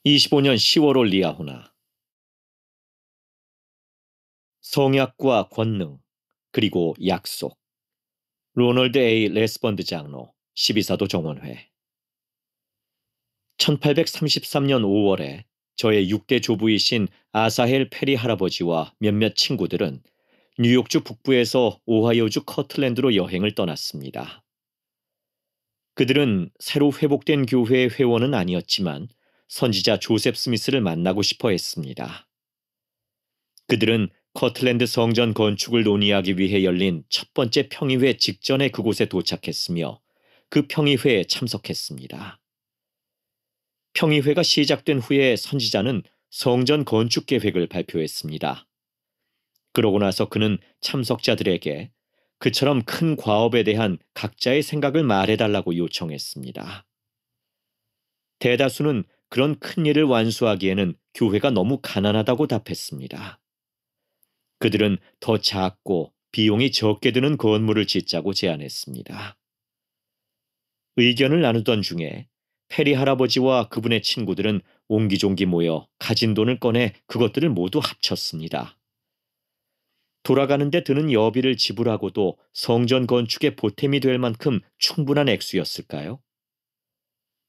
25년 10월 리아호나. 성약과 권능, 그리고 약속. 로널드 A. 레스번드 장로, 12사도 정원회. 1833년 5월에 저의 6대 조부이신 아사헬 페리 할아버지와 몇몇 친구들은 뉴욕주 북부에서 오하이오주 커틀랜드로 여행을 떠났습니다. 그들은 새로 회복된 교회의 회원은 아니었지만 선지자 조셉 스미스를 만나고 싶어 했습니다. 그들은 커틀랜드 성전 건축을 논의하기 위해 열린 첫 번째 평의회 직전에 그곳에 도착했으며 그 평의회에 참석했습니다. 평의회가 시작된 후에 선지자는 성전 건축 계획을 발표했습니다. 그러고 나서 그는 참석자들에게 그처럼 큰 과업에 대한 각자의 생각을 말해달라고 요청했습니다. 대다수는 그런 큰 일을 완수하기에는 교회가 너무 가난하다고 답했습니다. 그들은 더 작고 비용이 적게 드는 건물을 짓자고 제안했습니다. 의견을 나누던 중에 페리 할아버지와 그분의 친구들은 옹기종기 모여 가진 돈을 꺼내 그것들을 모두 합쳤습니다. 돌아가는데 드는 여비를 지불하고도 성전 건축에 보탬이 될 만큼 충분한 액수였을까요?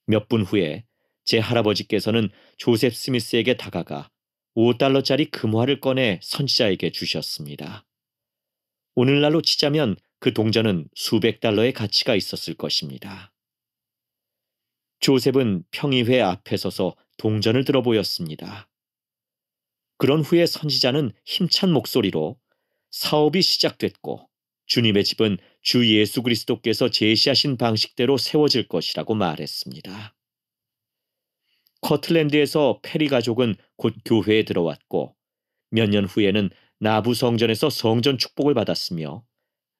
몇 분 후에 제 할아버지께서는 조셉 스미스에게 다가가 $5짜리 금화를 꺼내 선지자에게 주셨습니다. 오늘날로 치자면 그 동전은 수백 달러의 가치가 있었을 것입니다. 조셉은 평의회 앞에 서서 동전을 들어 보였습니다. 그런 후에 선지자는 힘찬 목소리로 사업이 시작됐고 주님의 집은 주 예수 그리스도께서 제시하신 방식대로 세워질 것이라고 말했습니다. 커틀랜드에서 페리 가족은 곧 교회에 들어왔고 몇 년 후에는 나부 성전에서 성전 축복을 받았으며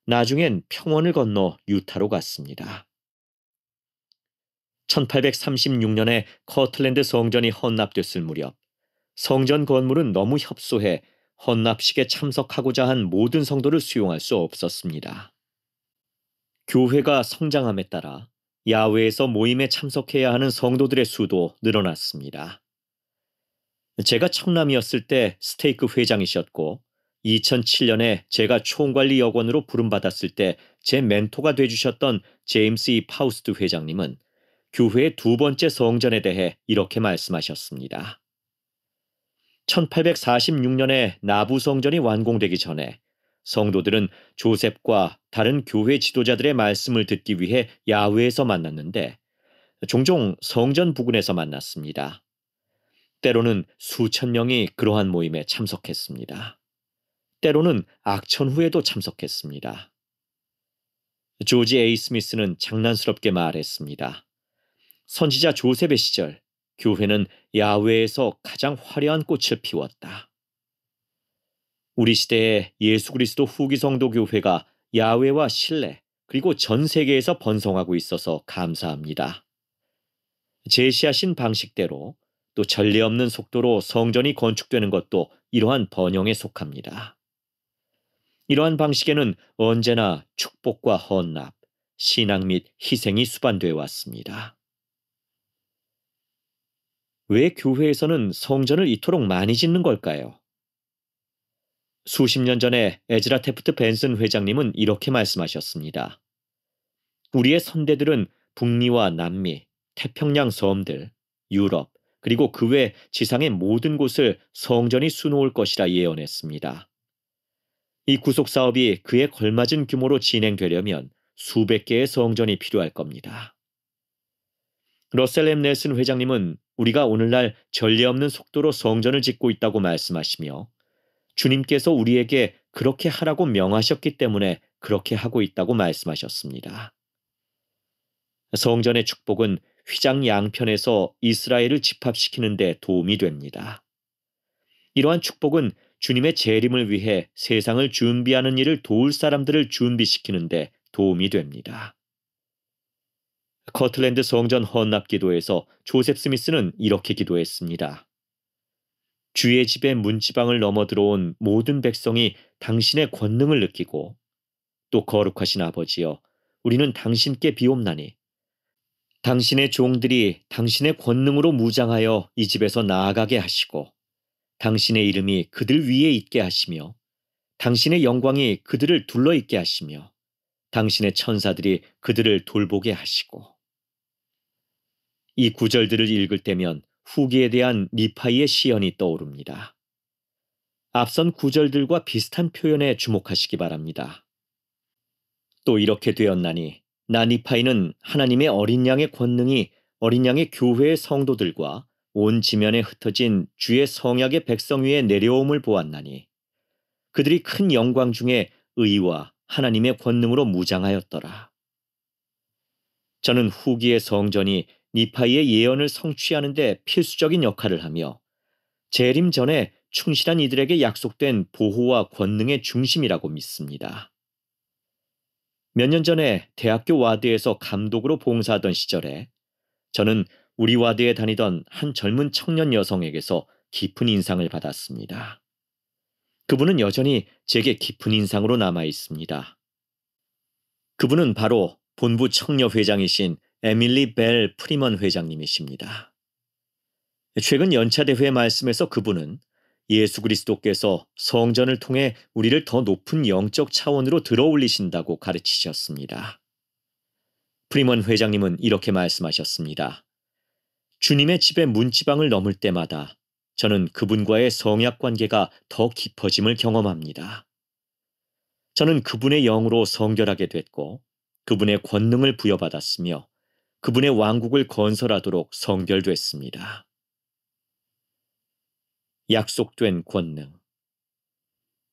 나중엔 평원을 건너 유타로 갔습니다. 1836년에 커틀랜드 성전이 헌납됐을 무렵 성전 건물은 너무 협소해 헌납식에 참석하고자 한 모든 성도를 수용할 수 없었습니다. 교회가 성장함에 따라 야외에서 모임에 참석해야 하는 성도들의 수도 늘어났습니다. 제가 청남이었을 때 스테이크 회장이셨고 2007년에 제가 총관리 여건으로 부름받았을 때 제 멘토가 돼주셨던 제임스 E. 파우스트 회장님은 교회의 두 번째 성전에 대해 이렇게 말씀하셨습니다. 1846년에 나부 성전이 완공되기 전에 성도들은 조셉과 다른 교회 지도자들의 말씀을 듣기 위해 야외에서 만났는데 종종 성전 부근에서 만났습니다. 때로는 수천 명이 그러한 모임에 참석했습니다. 때로는 악천 후에도 참석했습니다. 조지 A. 스미스는 장난스럽게 말했습니다. 선지자 조셉의 시절 교회는 야외에서 가장 화려한 꽃을 피웠다. 우리 시대의 예수 그리스도 후기 성도 교회가 야외와 실내 그리고 전 세계에서 번성하고 있어서 감사합니다. 제시하신 방식대로 또 전례 없는 속도로 성전이 건축되는 것도 이러한 번영에 속합니다. 이러한 방식에는 언제나 축복과 헌납, 신앙 및 희생이 수반되어 왔습니다. 왜 교회에서는 성전을 이토록 많이 짓는 걸까요? 수십 년 전에 에즈라 테프트 벤슨 회장님은 이렇게 말씀하셨습니다. 우리의 선대들은 북미와 남미, 태평양 섬들, 유럽, 그리고 그 외 지상의 모든 곳을 성전이 수놓을 것이라 예언했습니다. 이 구속 사업이 그에 걸맞은 규모로 진행되려면 수백 개의 성전이 필요할 겁니다. 러셀 M. 넬슨 회장님은 우리가 오늘날 전례 없는 속도로 성전을 짓고 있다고 말씀하시며 주님께서 우리에게 그렇게 하라고 명하셨기 때문에 그렇게 하고 있다고 말씀하셨습니다. 성전의 축복은 휘장 양편에서 이스라엘을 집합시키는 데 도움이 됩니다. 이러한 축복은 주님의 재림을 위해 세상을 준비하는 일을 도울 사람들을 준비시키는 데 도움이 됩니다. 커틀랜드 성전 헌납 기도에서 조셉 스미스는 이렇게 기도했습니다. 주의 집의 문지방을 넘어 들어온 모든 백성이 당신의 권능을 느끼고 또 거룩하신 아버지여 우리는 당신께 비옵나니 당신의 종들이 당신의 권능으로 무장하여 이 집에서 나아가게 하시고 당신의 이름이 그들 위에 있게 하시며 당신의 영광이 그들을 둘러있게 하시며 당신의 천사들이 그들을 돌보게 하시고. 이 구절들을 읽을 때면 후기에 대한 니파이의 시연이 떠오릅니다. 앞선 구절들과 비슷한 표현에 주목하시기 바랍니다. 또 이렇게 되었나니 나 니파이는 하나님의 어린 양의 권능이 어린 양의 교회의 성도들과 온 지면에 흩어진 주의 성약의 백성 위에 내려옴을 보았나니 그들이 큰 영광 중에 의와 하나님의 권능으로 무장하였더라. 저는 후기의 성전이 니파이의 예언을 성취하는 데 필수적인 역할을 하며 재림 전에 충실한 이들에게 약속된 보호와 권능의 중심이라고 믿습니다. 몇 년 전에 대학교 와드에서 감독으로 봉사하던 시절에 저는 우리 와드에 다니던 한 젊은 청년 여성에게서 깊은 인상을 받았습니다. 그분은 여전히 제게 깊은 인상으로 남아 있습니다. 그분은 바로 본부 청려회장이신 에밀리 벨 프리먼 회장님이십니다. 최근 연차대회 말씀에서 그분은 예수 그리스도께서 성전을 통해 우리를 더 높은 영적 차원으로 들어올리신다고 가르치셨습니다. 프리먼 회장님은 이렇게 말씀하셨습니다. 주님의 집의 문지방을 넘을 때마다 저는 그분과의 성약 관계가 더 깊어짐을 경험합니다. 저는 그분의 영으로 성결하게 됐고 그분의 권능을 부여받았으며 그분의 왕국을 건설하도록 성결됐습니다. 약속된 권능.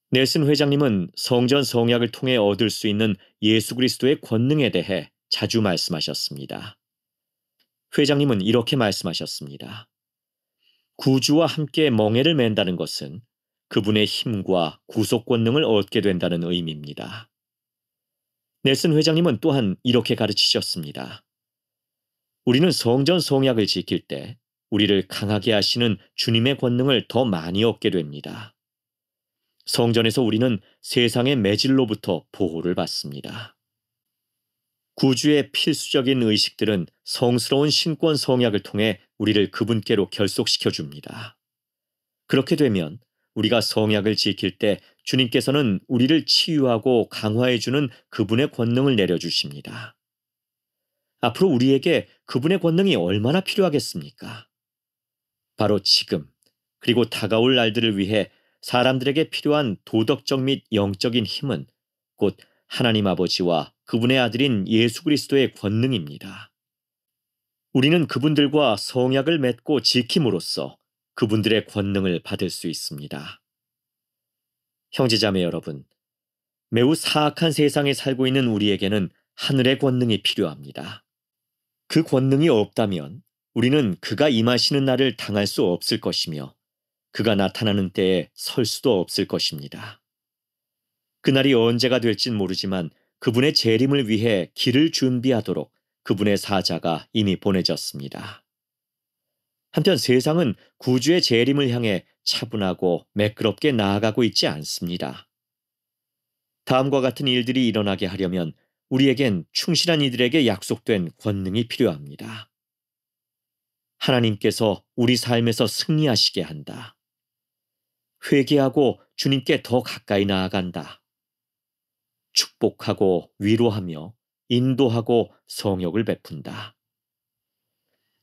넬슨 회장님은 성전 성약을 통해 얻을 수 있는 예수 그리스도의 권능에 대해 자주 말씀하셨습니다. 회장님은 이렇게 말씀하셨습니다. 구주와 함께 멍에를 맨다는 것은 그분의 힘과 구속 권능을 얻게 된다는 의미입니다. 넬슨 회장님은 또한 이렇게 가르치셨습니다. 우리는 성전 성약을 지킬 때 우리를 강하게 하시는 주님의 권능을 더 많이 얻게 됩니다. 성전에서 우리는 세상의 매질로부터 보호를 받습니다. 구주의 필수적인 의식들은 성스러운 신권 성약을 통해 우리를 그분께로 결속시켜 줍니다. 그렇게 되면 우리가 성약을 지킬 때 주님께서는 우리를 치유하고 강화해주는 그분의 권능을 내려주십니다. 앞으로 우리에게 그분의 권능이 얼마나 필요하겠습니까? 바로 지금 그리고 다가올 날들을 위해 사람들에게 필요한 도덕적 및 영적인 힘은 곧 하나님 아버지와 그분의 아들인 예수 그리스도의 권능입니다. 우리는 그분들과 성약을 맺고 지킴으로써 그분들의 권능을 받을 수 있습니다. 형제자매 여러분, 매우 사악한 세상에 살고 있는 우리에게는 하늘의 권능이 필요합니다. 그 권능이 없다면 우리는 그가 임하시는 날을 당할 수 없을 것이며 그가 나타나는 때에 설 수도 없을 것입니다. 그날이 언제가 될진 모르지만 그분의 재림을 위해 길을 준비하도록 그분의 사자가 이미 보내졌습니다. 한편 세상은 구주의 재림을 향해 차분하고 매끄럽게 나아가고 있지 않습니다. 다음과 같은 일들이 일어나게 하려면 우리에겐 충실한 이들에게 약속된 권능이 필요합니다. 하나님께서 우리 삶에서 승리하시게 한다. 회개하고 주님께 더 가까이 나아간다. 축복하고 위로하며 인도하고 성욕을 베푼다.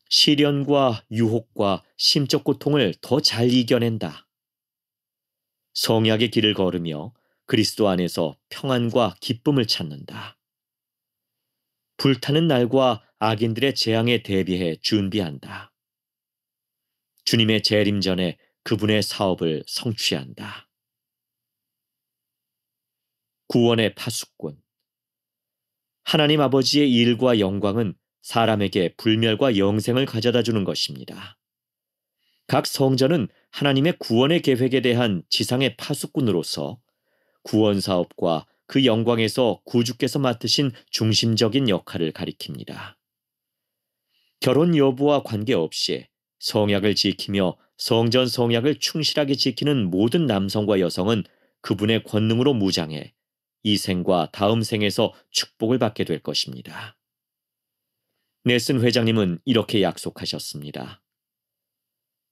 시련과 유혹과 심적 고통을 더 잘 이겨낸다. 성약의 길을 걸으며 그리스도 안에서 평안과 기쁨을 찾는다. 불타는 날과 악인들의 재앙에 대비해 준비한다. 주님의 재림 전에 그분의 사업을 성취한다. 구원의 파수꾼. 하나님 아버지의 일과 영광은 사람에게 불멸과 영생을 가져다 주는 것입니다. 각 성전은 하나님의 구원의 계획에 대한 지상의 파수꾼으로서 구원 사업과 그 영광에서 구주께서 맡으신 중심적인 역할을 가리킵니다. 결혼 여부와 관계없이 성약을 지키며 성전 성약을 충실하게 지키는 모든 남성과 여성은 그분의 권능으로 무장해 이 생 과 다음 생에서 축복을 받게 될 것입니다. 넬슨 회장님은 이렇게 약속하셨습니다.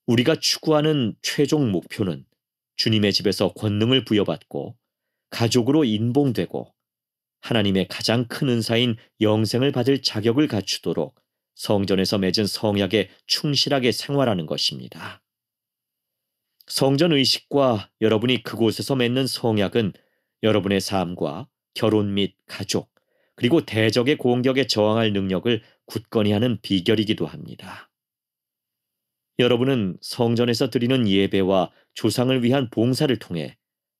우리가 추구하는 최종 목표는 주님의 집에서 권능을 부여받고 가족으로 인봉되고 하나님의 가장 큰 은사인 영생을 받을 자격을 갖추도록 성전에서 맺은 성약에 충실하게 생활하는 것입니다. 성전 의식과 여러분이 그곳에서 맺는 성약은 여러분의 삶과 결혼 및 가족, 그리고 대적의 공격에 저항할 능력을 굳건히 하는 비결이기도 합니다. 여러분은 성전에서 드리는 예배와 조상을 위한 봉사를 통해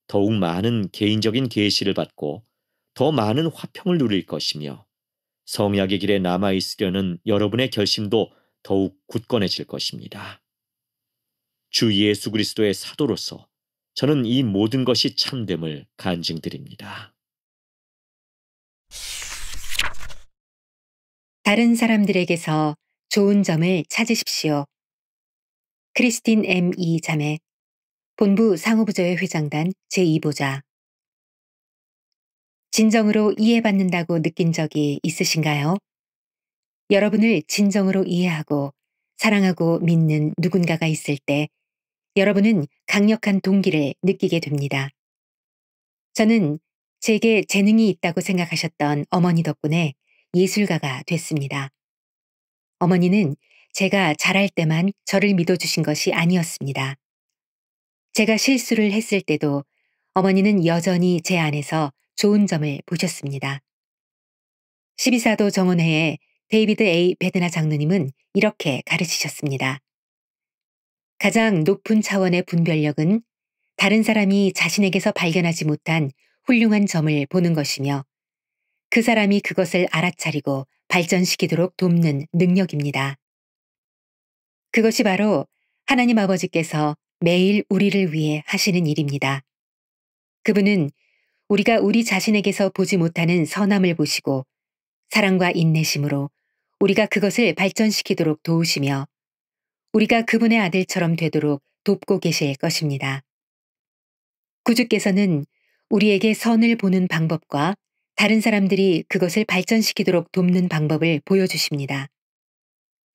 더욱 많은 개인적인 계시를 받고 더 많은 화평을 누릴 것이며 성약의 길에 남아있으려는 여러분의 결심도 더욱 굳건해질 것입니다. 주 예수 그리스도의 사도로서 저는 이 모든 것이 참됨을 간증드립니다. 다른 사람들에게서 좋은 점을 찾으십시오. 크리스틴 M.E. 자매, 본부 상호부조회 회장단 제2보자. 진정으로 이해받는다고 느낀 적이 있으신가요? 여러분을 진정으로 이해하고 사랑하고 믿는 누군가가 있을 때 여러분은 강력한 동기를 느끼게 됩니다. 저는 제게 재능이 있다고 생각하셨던 어머니 덕분에 예술가가 됐습니다. 어머니는 제가 잘할 때만 저를 믿어주신 것이 아니었습니다. 제가 실수를 했을 때도 어머니는 여전히 제 안에서 좋은 점을 보셨습니다. 12사도 정원회의 데이비드 A. 베드나 장로님은 이렇게 가르치셨습니다. 가장 높은 차원의 분별력은 다른 사람이 자신에게서 발견하지 못한 훌륭한 점을 보는 것이며 그 사람이 그것을 알아차리고 발전시키도록 돕는 능력입니다. 그것이 바로 하나님 아버지께서 매일 우리를 위해 하시는 일입니다. 그분은 우리가 우리 자신에게서 보지 못하는 선함을 보시고 사랑과 인내심으로 우리가 그것을 발전시키도록 도우시며 우리가 그분의 아들처럼 되도록 돕고 계실 것입니다. 구주께서는 우리에게 선을 보는 방법과 다른 사람들이 그것을 발전시키도록 돕는 방법을 보여주십니다.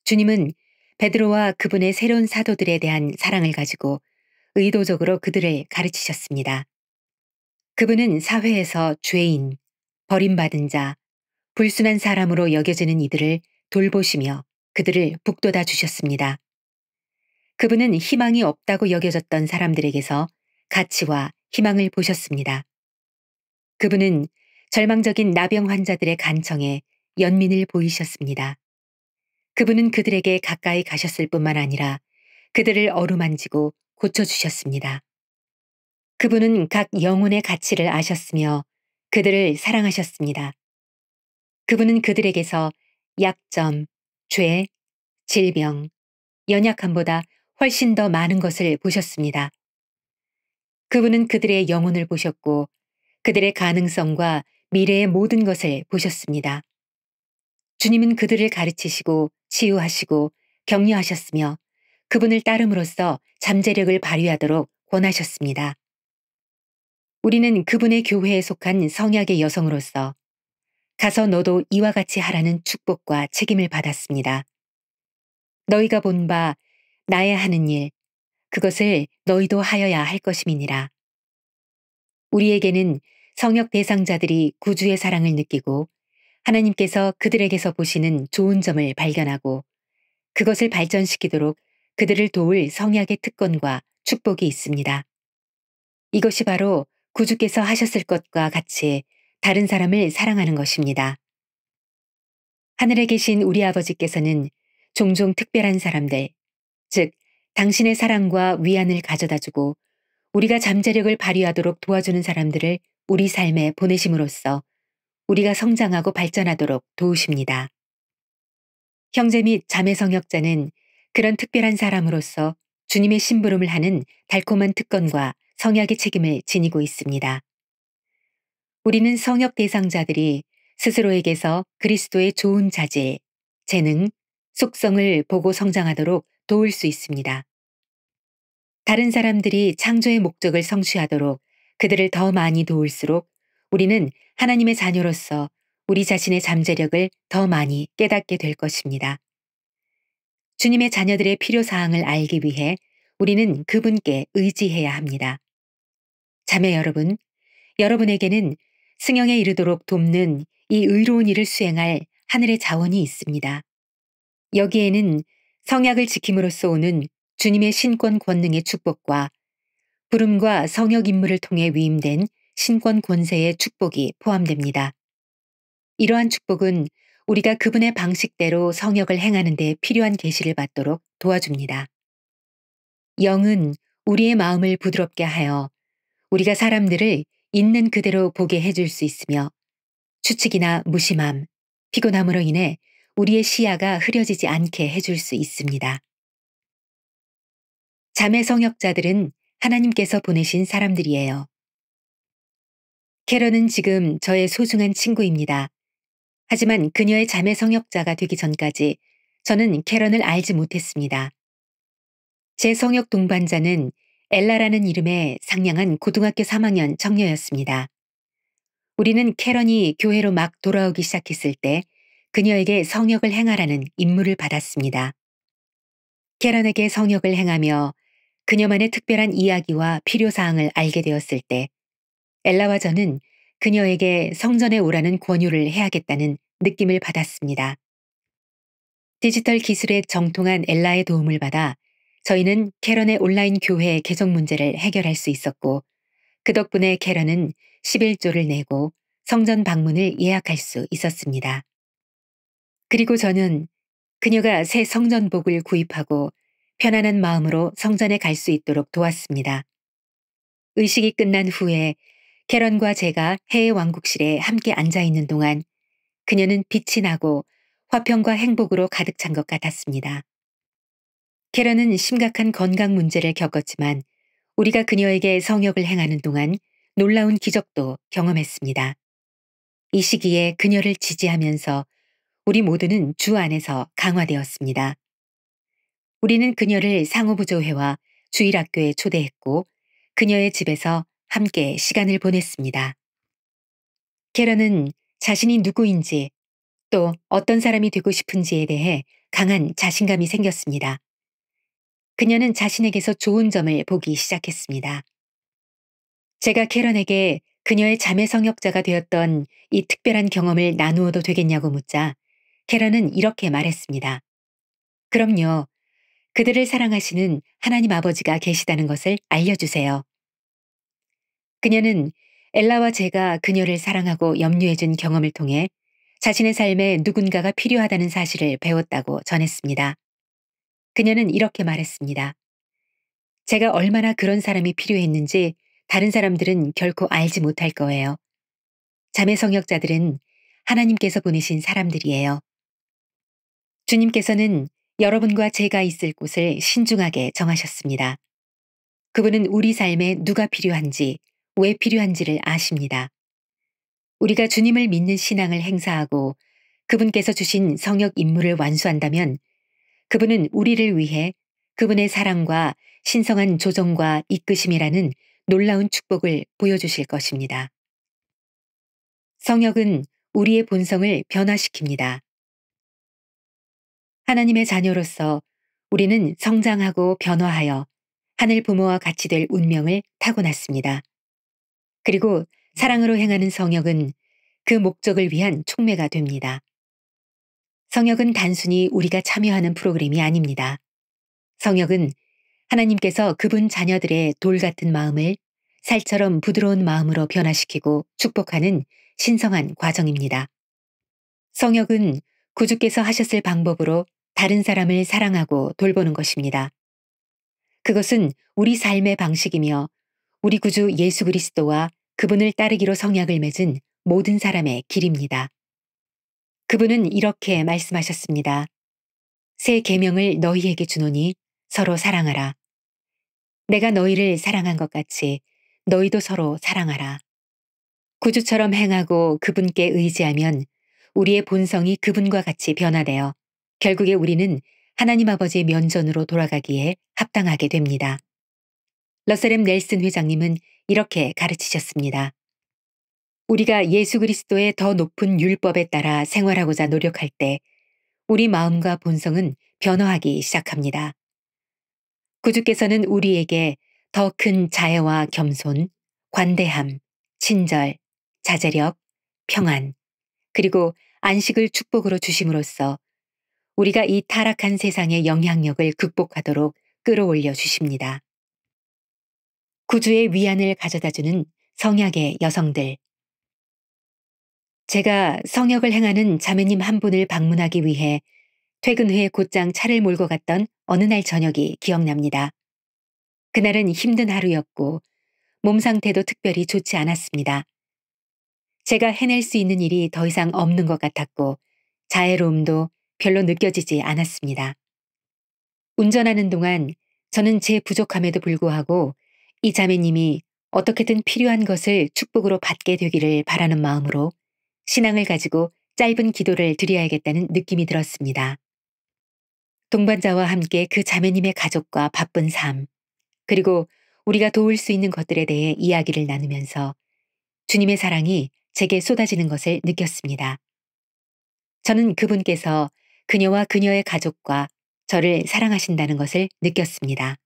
주님은 베드로와 그분의 새로운 사도들에 대한 사랑을 가지고 의도적으로 그들을 가르치셨습니다. 그분은 사회에서 죄인, 버림받은 자, 불순한 사람으로 여겨지는 이들을 돌보시며 그들을 북돋아 주셨습니다. 그분은 희망이 없다고 여겨졌던 사람들에게서 가치와 희망을 보셨습니다. 그분은 절망적인 나병 환자들의 간청에 연민을 보이셨습니다. 그분은 그들에게 가까이 가셨을 뿐만 아니라 그들을 어루만지고 고쳐주셨습니다. 그분은 각 영혼의 가치를 아셨으며 그들을 사랑하셨습니다. 그분은 그들에게서 약점, 죄, 질병, 연약함보다 훨씬 더 많은 것을 보셨습니다. 그분은 그들의 영혼을 보셨고 그들의 가능성과 미래의 모든 것을 보셨습니다. 주님은 그들을 가르치시고 치유하시고 격려하셨으며 그분을 따름으로써 잠재력을 발휘하도록 권하셨습니다. 우리는 그분의 교회에 속한 성약의 여성으로서 가서 너도 이와 같이 하라는 축복과 책임을 받았습니다. 너희가 본 바 나의 하는 일, 그것을 너희도 하여야 할 것임이니라. 우리에게는 성역 대상자들이 구주의 사랑을 느끼고 하나님께서 그들에게서 보시는 좋은 점을 발견하고 그것을 발전시키도록 그들을 도울 성약의 특권과 축복이 있습니다. 이것이 바로 구주께서 하셨을 것과 같이 다른 사람을 사랑하는 것입니다. 하늘에 계신 우리 아버지께서는 종종 특별한 사람들, 즉 당신의 사랑과 위안을 가져다주고 우리가 잠재력을 발휘하도록 도와주는 사람들을 우리 삶에 보내심으로써 우리가 성장하고 발전하도록 도우십니다. 형제 및 자매 성역자는 그런 특별한 사람으로서 주님의 심부름을 하는 달콤한 특권과 성약의 책임을 지니고 있습니다. 우리는 성역 대상자들이 스스로에게서 그리스도의 좋은 자질, 재능, 속성을 보고 성장하도록 도울 수 있습니다. 다른 사람들이 창조의 목적을 성취하도록 그들을 더 많이 도울수록 우리는 하나님의 자녀로서 우리 자신의 잠재력을 더 많이 깨닫게 될 것입니다. 주님의 자녀들의 필요사항을 알기 위해 우리는 그분께 의지해야 합니다. 자매 여러분, 여러분에게는 승형에 이르도록 돕는 이 의로운 일을 수행할 하늘의 자원이 있습니다. 여기에는 성약을 지킴으로써 오는 주님의 신권 권능의 축복과 부름과 성역 임무를 통해 위임된 신권 권세의 축복이 포함됩니다. 이러한 축복은 우리가 그분의 방식대로 성역을 행하는 데 필요한 계시를 받도록 도와줍니다. 영은 우리의 마음을 부드럽게 하여 우리가 사람들을 있는 그대로 보게 해줄 수 있으며 추측이나 무심함, 피곤함으로 인해 우리의 시야가 흐려지지 않게 해줄 수 있습니다. 자매 성역자들은 하나님께서 보내신 사람들이에요. 캐런은 지금 저의 소중한 친구입니다. 하지만 그녀의 자매 성역자가 되기 전까지 저는 캐런을 알지 못했습니다. 제 성역 동반자는 엘라라는 이름의 상냥한 고등학교 3학년 청녀였습니다. 우리는 캐런이 교회로 막 돌아오기 시작했을 때 그녀에게 성역을 행하라는 임무를 받았습니다. 캐런에게 성역을 행하며 그녀만의 특별한 이야기와 필요사항을 알게 되었을 때 엘라와 저는 그녀에게 성전에 오라는 권유를 해야겠다는 느낌을 받았습니다. 디지털 기술에 정통한 엘라의 도움을 받아 저희는 캐런의 온라인 교회 개정 문제를 해결할 수 있었고 그 덕분에 캐런은 11조를 내고 성전 방문을 예약할 수 있었습니다. 그리고 저는 그녀가 새 성전복을 구입하고 편안한 마음으로 성전에 갈 수 있도록 도왔습니다. 의식이 끝난 후에 캐런과 제가 해외 왕국실에 함께 앉아 있는 동안 그녀는 빛이 나고 화평과 행복으로 가득 찬 것 같았습니다. 캐런은 심각한 건강 문제를 겪었지만 우리가 그녀에게 성역을 행하는 동안 놀라운 기적도 경험했습니다. 이 시기에 그녀를 지지하면서 우리 모두는 주 안에서 강화되었습니다. 우리는 그녀를 상호부조회와 주일학교에 초대했고 그녀의 집에서 함께 시간을 보냈습니다. 캐런은 자신이 누구인지 또 어떤 사람이 되고 싶은지에 대해 강한 자신감이 생겼습니다. 그녀는 자신에게서 좋은 점을 보기 시작했습니다. 제가 캐런에게 그녀의 자매 성역자가 되었던 이 특별한 경험을 나누어도 되겠냐고 묻자 캐런은 이렇게 말했습니다. 그럼요. 그들을 사랑하시는 하나님 아버지가 계시다는 것을 알려주세요. 그녀는 엘라와 제가 그녀를 사랑하고 염려해준 경험을 통해 자신의 삶에 누군가가 필요하다는 사실을 배웠다고 전했습니다. 그녀는 이렇게 말했습니다. 제가 얼마나 그런 사람이 필요했는지 다른 사람들은 결코 알지 못할 거예요. 자매 성역자들은 하나님께서 보내신 사람들이에요. 주님께서는 여러분과 제가 있을 곳을 신중하게 정하셨습니다. 그분은 우리 삶에 누가 필요한지, 왜 필요한지를 아십니다. 우리가 주님을 믿는 신앙을 행사하고 그분께서 주신 성역 임무를 완수한다면 그분은 우리를 위해 그분의 사랑과 신성한 조정과 이끄심이라는 놀라운 축복을 보여주실 것입니다. 성역은 우리의 본성을 변화시킵니다. 하나님의 자녀로서 우리는 성장하고 변화하여 하늘 부모와 같이 될 운명을 타고났습니다. 그리고 사랑으로 행하는 성역은 그 목적을 위한 촉매가 됩니다. 성역은 단순히 우리가 참여하는 프로그램이 아닙니다. 성역은 하나님께서 그분 자녀들의 돌 같은 마음을 살처럼 부드러운 마음으로 변화시키고 축복하는 신성한 과정입니다. 성역은 구주께서 하셨을 방법으로 다른 사람을 사랑하고 돌보는 것입니다. 그것은 우리 삶의 방식이며 우리 구주 예수 그리스도와 그분을 따르기로 성약을 맺은 모든 사람의 길입니다. 그분은 이렇게 말씀하셨습니다. 새 계명을 너희에게 주노니 서로 사랑하라. 내가 너희를 사랑한 것 같이 너희도 서로 사랑하라. 구주처럼 행하고 그분께 의지하면 우리의 본성이 그분과 같이 변화되어 결국에 우리는 하나님 아버지의 면전으로 돌아가기에 합당하게 됩니다. 러셀 M. 넬슨 회장님은 이렇게 가르치셨습니다. 우리가 예수 그리스도의 더 높은 율법에 따라 생활하고자 노력할 때 우리 마음과 본성은 변화하기 시작합니다. 구주께서는 우리에게 더 큰 자애와 겸손, 관대함, 친절, 자제력, 평안, 그리고 안식을 축복으로 주심으로써 우리가 이 타락한 세상의 영향력을 극복하도록 끌어올려 주십니다. 구주의 위안을 가져다주는 성약의 여성들. 제가 성역을 행하는 자매님 한 분을 방문하기 위해 퇴근 후에 곧장 차를 몰고 갔던 어느 날 저녁이 기억납니다. 그날은 힘든 하루였고 몸 상태도 특별히 좋지 않았습니다. 제가 해낼 수 있는 일이 더 이상 없는 것 같았고 자애로움도 별로 느껴지지 않았습니다. 운전하는 동안 저는 제 부족함에도 불구하고 이 자매님이 어떻게든 필요한 것을 축복으로 받게 되기를 바라는 마음으로 신앙을 가지고 짧은 기도를 드려야겠다는 느낌이 들었습니다. 동반자와 함께 그 자매님의 가족과 바쁜 삶, 그리고 우리가 도울 수 있는 것들에 대해 이야기를 나누면서 주님의 사랑이 제게 쏟아지는 것을 느꼈습니다. 저는 그분께서 그녀와 그녀의 가족과 저를 사랑하신다는 것을 느꼈습니다.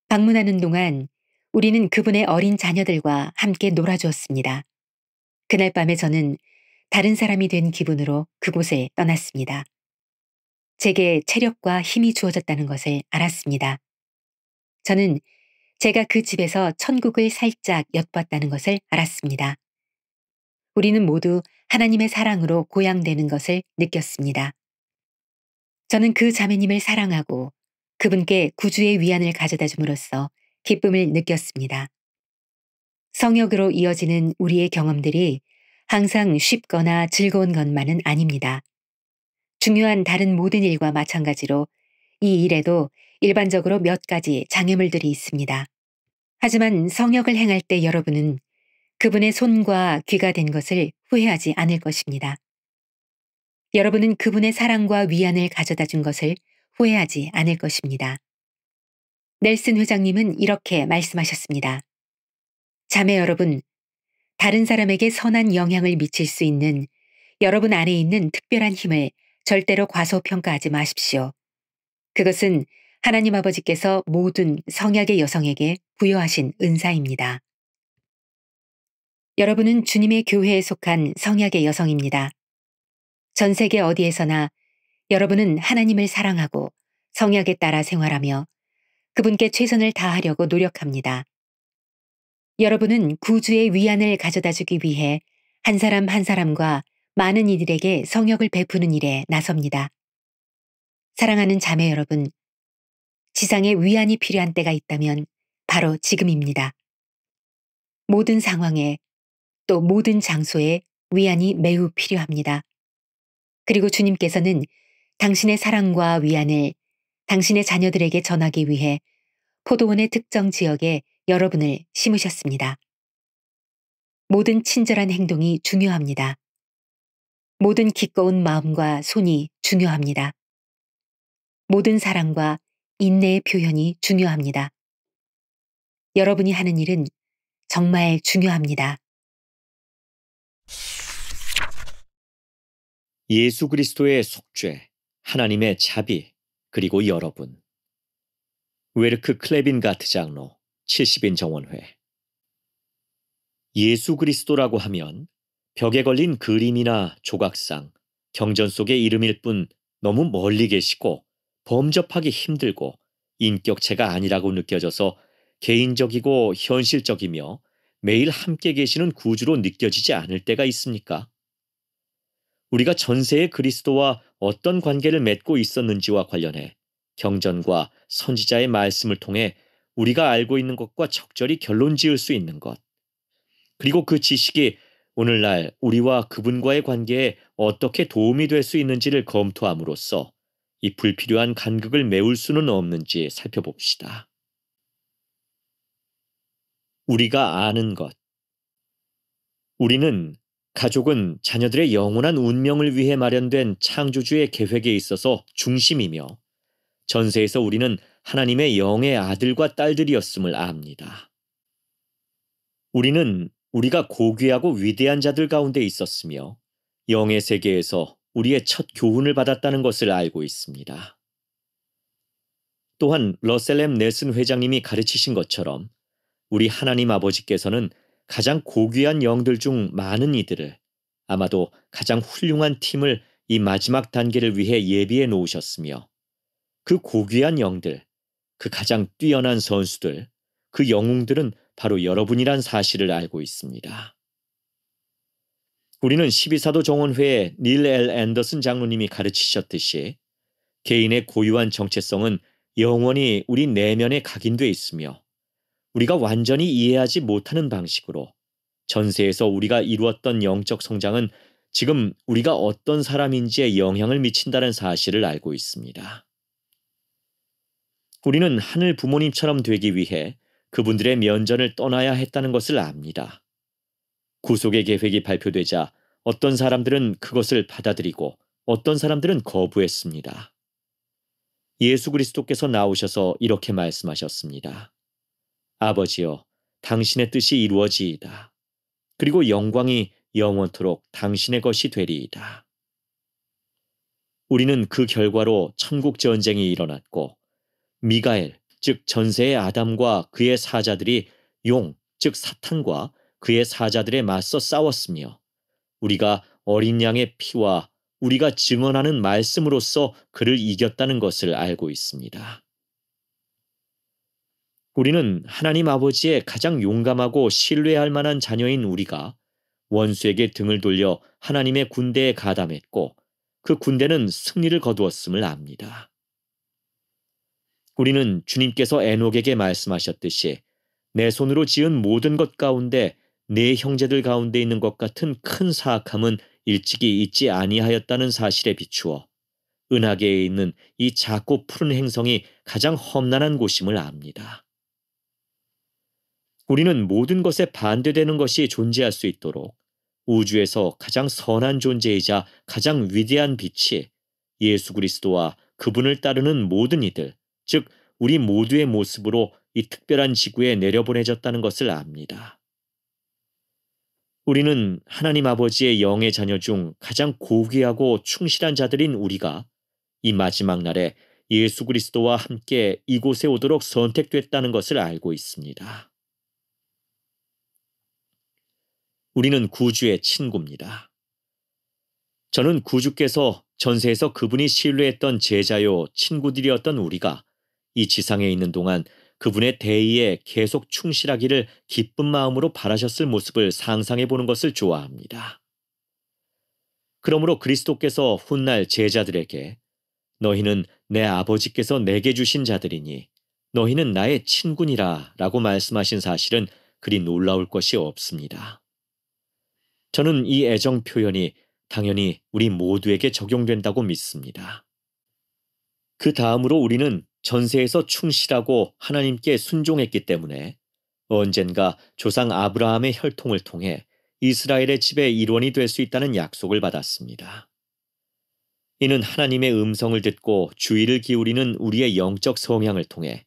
방문하는 동안 우리는 그분의 어린 자녀들과 함께 놀아주었습니다. 그날 밤에 저는 다른 사람이 된 기분으로 그곳을 떠났습니다. 제게 체력과 힘이 주어졌다는 것을 알았습니다. 저는 제가 그 집에서 천국을 살짝 엿봤다는 것을 알았습니다. 우리는 모두 하나님의 사랑으로 고양되는 것을 느꼈습니다. 저는 그 자매님을 사랑하고 그분께 구주의 위안을 가져다 줌으로써 기쁨을 느꼈습니다. 성역으로 이어지는 우리의 경험들이 항상 쉽거나 즐거운 것만은 아닙니다. 중요한 다른 모든 일과 마찬가지로 이 일에도 일반적으로 몇 가지 장애물들이 있습니다. 하지만 성역을 행할 때 여러분은 그분의 손과 귀가 된 것을 후회하지 않을 것입니다. 여러분은 그분의 사랑과 위안을 가져다 준 것을 후회하지 않을 것입니다. 넬슨 회장님은 이렇게 말씀하셨습니다. 자매 여러분, 다른 사람에게 선한 영향을 미칠 수 있는 여러분 안에 있는 특별한 힘을 절대로 과소평가하지 마십시오. 그것은 하나님 아버지께서 모든 성약의 여성에게 부여하신 은사입니다. 여러분은 주님의 교회에 속한 성약의 여성입니다. 전 세계 어디에서나 여러분은 하나님을 사랑하고 성약에 따라 생활하며 그분께 최선을 다하려고 노력합니다. 여러분은 구주의 위안을 가져다 주기 위해 한 사람 한 사람과 많은 이들에게 성역을 베푸는 일에 나섭니다. 사랑하는 자매 여러분, 지상에 위안이 필요한 때가 있다면 바로 지금입니다. 모든 상황에 또 모든 장소에 위안이 매우 필요합니다. 그리고 주님께서는 당신의 사랑과 위안을 당신의 자녀들에게 전하기 위해 포도원의 특정 지역에 여러분을 심으셨습니다. 모든 친절한 행동이 중요합니다. 모든 기꺼운 마음과 손이 중요합니다. 모든 사랑과 인내의 표현이 중요합니다. 여러분이 하는 일은 정말 중요합니다. 예수 그리스도의 속죄, 하나님의 자비, 그리고 여러분. 웨르크 클레빈가트 장로, 70인 정원회. 예수 그리스도라고 하면 벽에 걸린 그림이나 조각상, 경전 속의 이름일 뿐 너무 멀리 계시고 범접하기 힘들고 인격체가 아니라고 느껴져서 개인적이고 현실적이며 매일 함께 계시는 구주로 느껴지지 않을 때가 있습니까? 우리가 전세의 그리스도와 어떤 관계를 맺고 있었는지와 관련해 경전과 선지자의 말씀을 통해 우리가 알고 있는 것과 적절히 결론 지을 수 있는 것, 그리고 그 지식이 오늘날 우리와 그분과의 관계에 어떻게 도움이 될 수 있는지를 검토함으로써 이 불필요한 간극을 메울 수는 없는지 살펴봅시다. 우리가 아는 것. 우리는 가족은 자녀들의 영원한 운명을 위해 마련된 창조주의 계획에 있어서 중심이며 전세에서 우리는 하나님의 영의 아들과 딸들이었음을 압니다. 우리는 우리가 고귀하고 위대한 자들 가운데 있었으며 영의 세계에서 우리의 첫 교훈을 받았다는 것을 알고 있습니다. 또한 러셀 M. 넬슨 회장님이 가르치신 것처럼 우리 하나님 아버지께서는 가장 고귀한 영들 중 많은 이들을, 아마도 가장 훌륭한 팀을 이 마지막 단계를 위해 예비해 놓으셨으며 그 고귀한 영들, 그 가장 뛰어난 선수들, 그 영웅들은 바로 여러분이란 사실을 알고 있습니다. 우리는 12사도 정원회의 닐 L. 앤더슨 장로님이 가르치셨듯이 개인의 고유한 정체성은 영원히 우리 내면에 각인돼 있으며 우리가 완전히 이해하지 못하는 방식으로 전세에서 우리가 이루었던 영적 성장은 지금 우리가 어떤 사람인지에 영향을 미친다는 사실을 알고 있습니다. 우리는 하늘 부모님처럼 되기 위해 그분들의 면전을 떠나야 했다는 것을 압니다. 구속의 계획이 발표되자 어떤 사람들은 그것을 받아들이고 어떤 사람들은 거부했습니다. 예수 그리스도께서 나오셔서 이렇게 말씀하셨습니다. 아버지여, 당신의 뜻이 이루어지이다. 그리고 영광이 영원토록 당신의 것이 되리이다. 우리는 그 결과로 천국 전쟁이 일어났고 미가엘, 즉 전세의 아담과 그의 사자들이 용, 즉 사탄과 그의 사자들에 맞서 싸웠으며 우리가 어린 양의 피와 우리가 증언하는 말씀으로써 그를 이겼다는 것을 알고 있습니다. 우리는 하나님 아버지의 가장 용감하고 신뢰할 만한 자녀인 우리가 원수에게 등을 돌려 하나님의 군대에 가담했고 그 군대는 승리를 거두었음을 압니다. 우리는 주님께서 에녹에게 말씀하셨듯이 내 손으로 지은 모든 것 가운데 내 형제들 가운데 있는 것 같은 큰 사악함은 일찍이 있지 아니하였다는 사실에 비추어 은하계에 있는 이 작고 푸른 행성이 가장 험난한 곳임을 압니다. 우리는 모든 것에 반대되는 것이 존재할 수 있도록 우주에서 가장 선한 존재이자 가장 위대한 빛이 예수 그리스도와 그분을 따르는 모든 이들, 즉 우리 모두의 모습으로 이 특별한 지구에 내려보내졌다는 것을 압니다. 우리는 하나님 아버지의 영의 자녀 중 가장 고귀하고 충실한 자들인 우리가 이 마지막 날에 예수 그리스도와 함께 이곳에 오도록 선택됐다는 것을 알고 있습니다. 우리는 구주의 친구입니다. 저는 구주께서 전세에서 그분이 신뢰했던 제자요 친구들이었던 우리가 이 지상에 있는 동안 그분의 대의에 계속 충실하기를 기쁜 마음으로 바라셨을 모습을 상상해 보는 것을 좋아합니다. 그러므로 그리스도께서 훗날 제자들에게 너희는 내 아버지께서 내게 주신 자들이니 너희는 나의 친구니라 라고 말씀하신 사실은 그리 놀라울 것이 없습니다. 저는 이 애정 표현이 당연히 우리 모두에게 적용된다고 믿습니다. 그 다음으로 우리는 전세에서 충실하고 하나님께 순종했기 때문에 언젠가 조상 아브라함의 혈통을 통해 이스라엘의 집의 일원이 될 수 있다는 약속을 받았습니다. 이는 하나님의 음성을 듣고 주의를 기울이는 우리의 영적 성향을 통해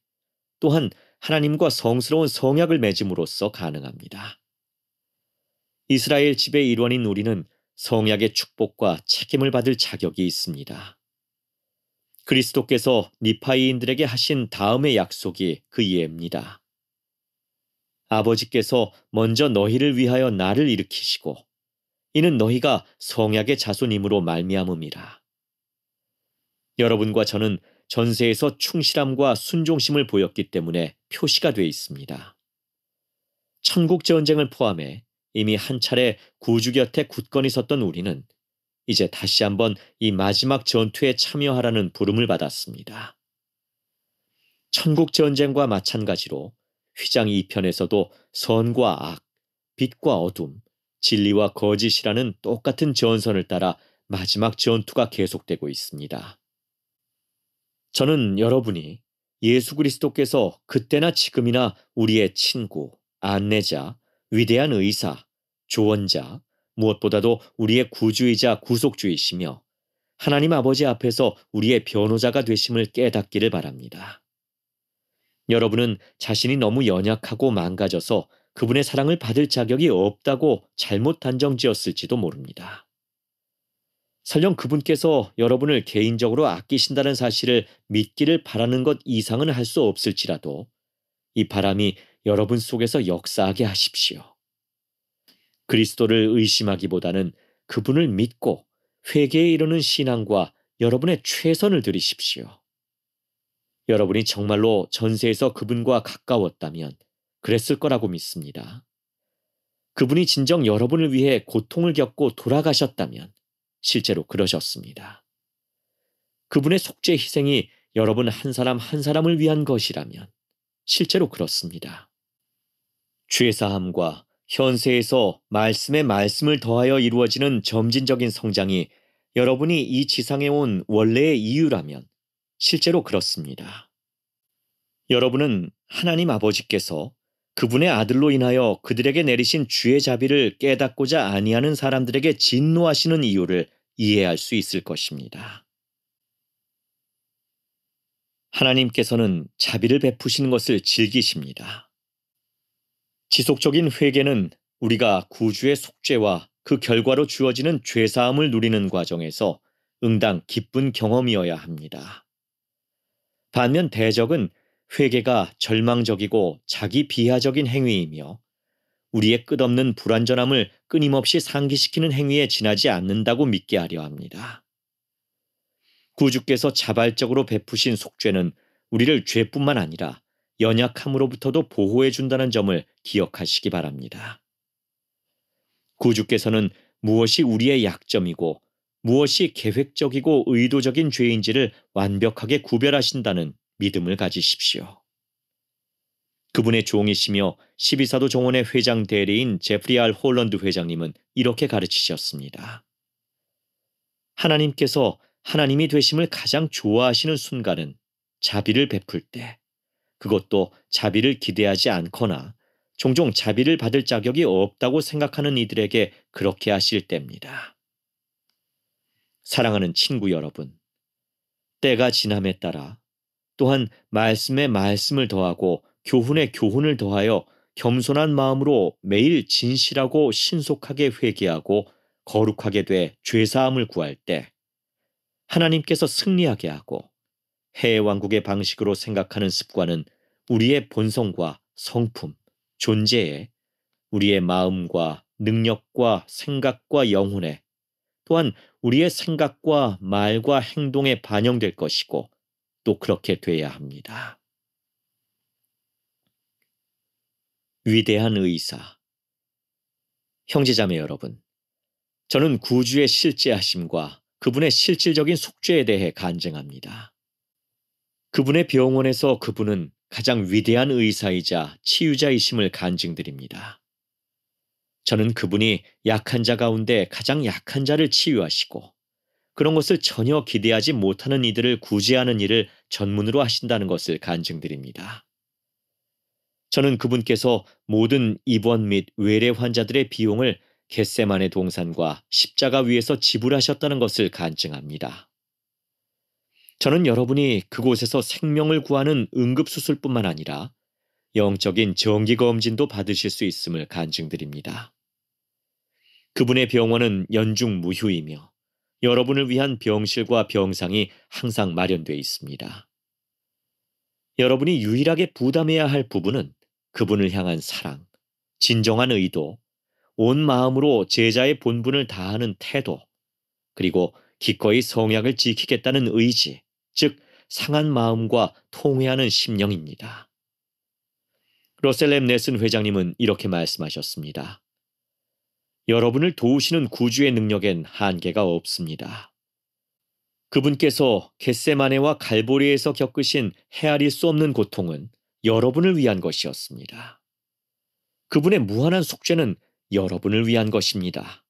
또한 하나님과 성스러운 성약을 맺음으로써 가능합니다. 이스라엘 집의 일원인 우리는 성약의 축복과 책임을 받을 자격이 있습니다. 그리스도께서 니파이인들에게 하신 다음의 약속이 그 예입니다. 아버지께서 먼저 너희를 위하여 나를 일으키시고 이는 너희가 성약의 자손임으로 말미암음이라. 여러분과 저는 전세에서 충실함과 순종심을 보였기 때문에 표시가 되어 있습니다. 천국 전쟁을 포함해 이미 한 차례 구주 곁에 굳건히 섰던 우리는 이제 다시 한번 이 마지막 전투에 참여하라는 부름을 받았습니다. 천국 전쟁과 마찬가지로 휘장 2편에서도 선과 악, 빛과 어둠, 진리와 거짓이라는 똑같은 전선을 따라 마지막 전투가 계속되고 있습니다. 저는 여러분이 예수 그리스도께서 그때나 지금이나 우리의 친구, 안내자, 위대한 의사, 조언자, 무엇보다도 우리의 구주이자 구속주이시며 하나님 아버지 앞에서 우리의 변호자가 되심을 깨닫기를 바랍니다. 여러분은 자신이 너무 연약하고 망가져서 그분의 사랑을 받을 자격이 없다고 잘못 단정지었을지도 모릅니다. 설령 그분께서 여러분을 개인적으로 아끼신다는 사실을 믿기를 바라는 것 이상은 할 수 없을지라도 이 바람이 여러분 속에서 역사하게 하십시오. 그리스도를 의심하기보다는 그분을 믿고 회개에 이르는 신앙과 여러분의 최선을 들이십시오. 여러분이 정말로 전세에서 그분과 가까웠다면 그랬을 거라고 믿습니다. 그분이 진정 여러분을 위해 고통을 겪고 돌아가셨다면 실제로 그러셨습니다. 그분의 속죄 희생이 여러분 한 사람 한 사람을 위한 것이라면 실제로 그렇습니다. 죄사함과 현세에서 말씀에 말씀을 더하여 이루어지는 점진적인 성장이 여러분이 이 지상에 온 원래의 이유라면 실제로 그렇습니다. 여러분은 하나님 아버지께서 그분의 아들로 인하여 그들에게 내리신 주의 자비를 깨닫고자 아니하는 사람들에게 진노하시는 이유를 이해할 수 있을 것입니다. 하나님께서는 자비를 베푸시는 것을 즐기십니다. 지속적인 회개는 우리가 구주의 속죄와 그 결과로 주어지는 죄사함을 누리는 과정에서 응당 기쁜 경험이어야 합니다. 반면 대적은 회개가 절망적이고 자기 비하적인 행위이며 우리의 끝없는 불완전함을 끊임없이 상기시키는 행위에 지나지 않는다고 믿게 하려 합니다. 구주께서 자발적으로 베푸신 속죄는 우리를 죄뿐만 아니라 연약함으로부터도 보호해 준다는 점을 기억하시기 바랍니다. 구주께서는 무엇이 우리의 약점이고 무엇이 계획적이고 의도적인 죄인지를 완벽하게 구별하신다는 믿음을 가지십시오. 그분의 종이시며 12사도 종원의 회장 대리인 제프리 R. 홀런드 회장님은 이렇게 가르치셨습니다. 하나님께서 하나님이 되심을 가장 좋아하시는 순간은 자비를 베풀 때, 그것도 자비를 기대하지 않거나 종종 자비를 받을 자격이 없다고 생각하는 이들에게 그렇게 하실 때입니다. 사랑하는 친구 여러분, 때가 지남에 따라 또한 말씀에 말씀을 더하고 교훈에 교훈을 더하여 겸손한 마음으로 매일 진실하고 신속하게 회개하고 거룩하게 돼 죄사함을 구할 때 하나님께서 승리하게 하고 해외 왕국의 방식으로 생각하는 습관은 우리의 본성과 성품, 존재에 우리의 마음과 능력과 생각과 영혼에 또한 우리의 생각과 말과 행동에 반영될 것이고 또 그렇게 돼야 합니다. 위대한 의사. 형제자매 여러분, 저는 구주의 실제하심과 그분의 실질적인 속죄에 대해 간증합니다. 그분의 병원에서 그분은 가장 위대한 의사이자 치유자이심을 간증드립니다. 저는 그분이 약한 자 가운데 가장 약한 자를 치유하시고 그런 것을 전혀 기대하지 못하는 이들을 구제하는 일을 전문으로 하신다는 것을 간증드립니다. 저는 그분께서 모든 입원 및 외래 환자들의 비용을 겟세마네 동산과 십자가 위에서 지불하셨다는 것을 간증합니다. 저는 여러분이 그곳에서 생명을 구하는 응급수술뿐만 아니라 영적인 정기검진도 받으실 수 있음을 간증드립니다. 그분의 병원은 연중무휴이며 여러분을 위한 병실과 병상이 항상 마련되어 있습니다. 여러분이 유일하게 부담해야 할 부분은 그분을 향한 사랑, 진정한 의도, 온 마음으로 제자의 본분을 다하는 태도, 그리고 기꺼이 성약을 지키겠다는 의지, 즉 상한 마음과 통회하는 심령입니다. 러셀 M. 넬슨 회장님은 이렇게 말씀하셨습니다. 여러분을 도우시는 구주의 능력엔 한계가 없습니다. 그분께서 겟세마네와 갈보리에서 겪으신 헤아릴 수 없는 고통은 여러분을 위한 것이었습니다. 그분의 무한한 속죄는 여러분을 위한 것입니다.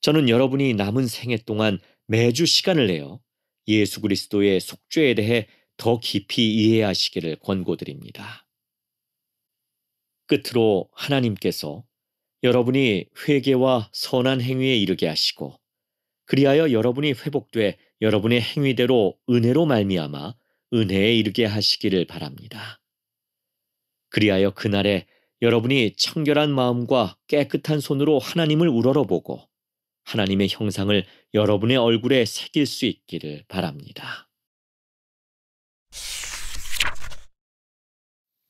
저는 여러분이 남은 생애 동안 매주 시간을 내어 예수 그리스도의 속죄에 대해 더 깊이 이해하시기를 권고드립니다. 끝으로 하나님께서 여러분이 회개와 선한 행위에 이르게 하시고 그리하여 여러분이 회복돼 여러분의 행위대로 은혜로 말미암아 은혜에 이르게 하시기를 바랍니다. 그리하여 그날에 여러분이 청결한 마음과 깨끗한 손으로 하나님을 우러러보고 하나님의 형상을 여러분의 얼굴에 새길 수 있기를 바랍니다.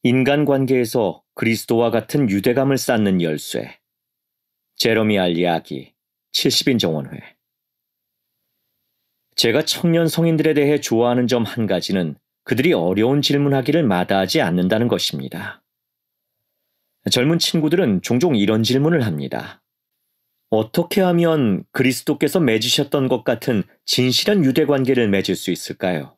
인간관계에서 그리스도와 같은 유대감을 쌓는 열쇠. 제러미 알 이야기 70인 정원회. 제가 청년 성인들에 대해 좋아하는 점 한 가지는 그들이 어려운 질문하기를 마다하지 않는다는 것입니다. 젊은 친구들은 종종 이런 질문을 합니다. 어떻게 하면 그리스도께서 맺으셨던 것 같은 진실한 유대관계를 맺을 수 있을까요?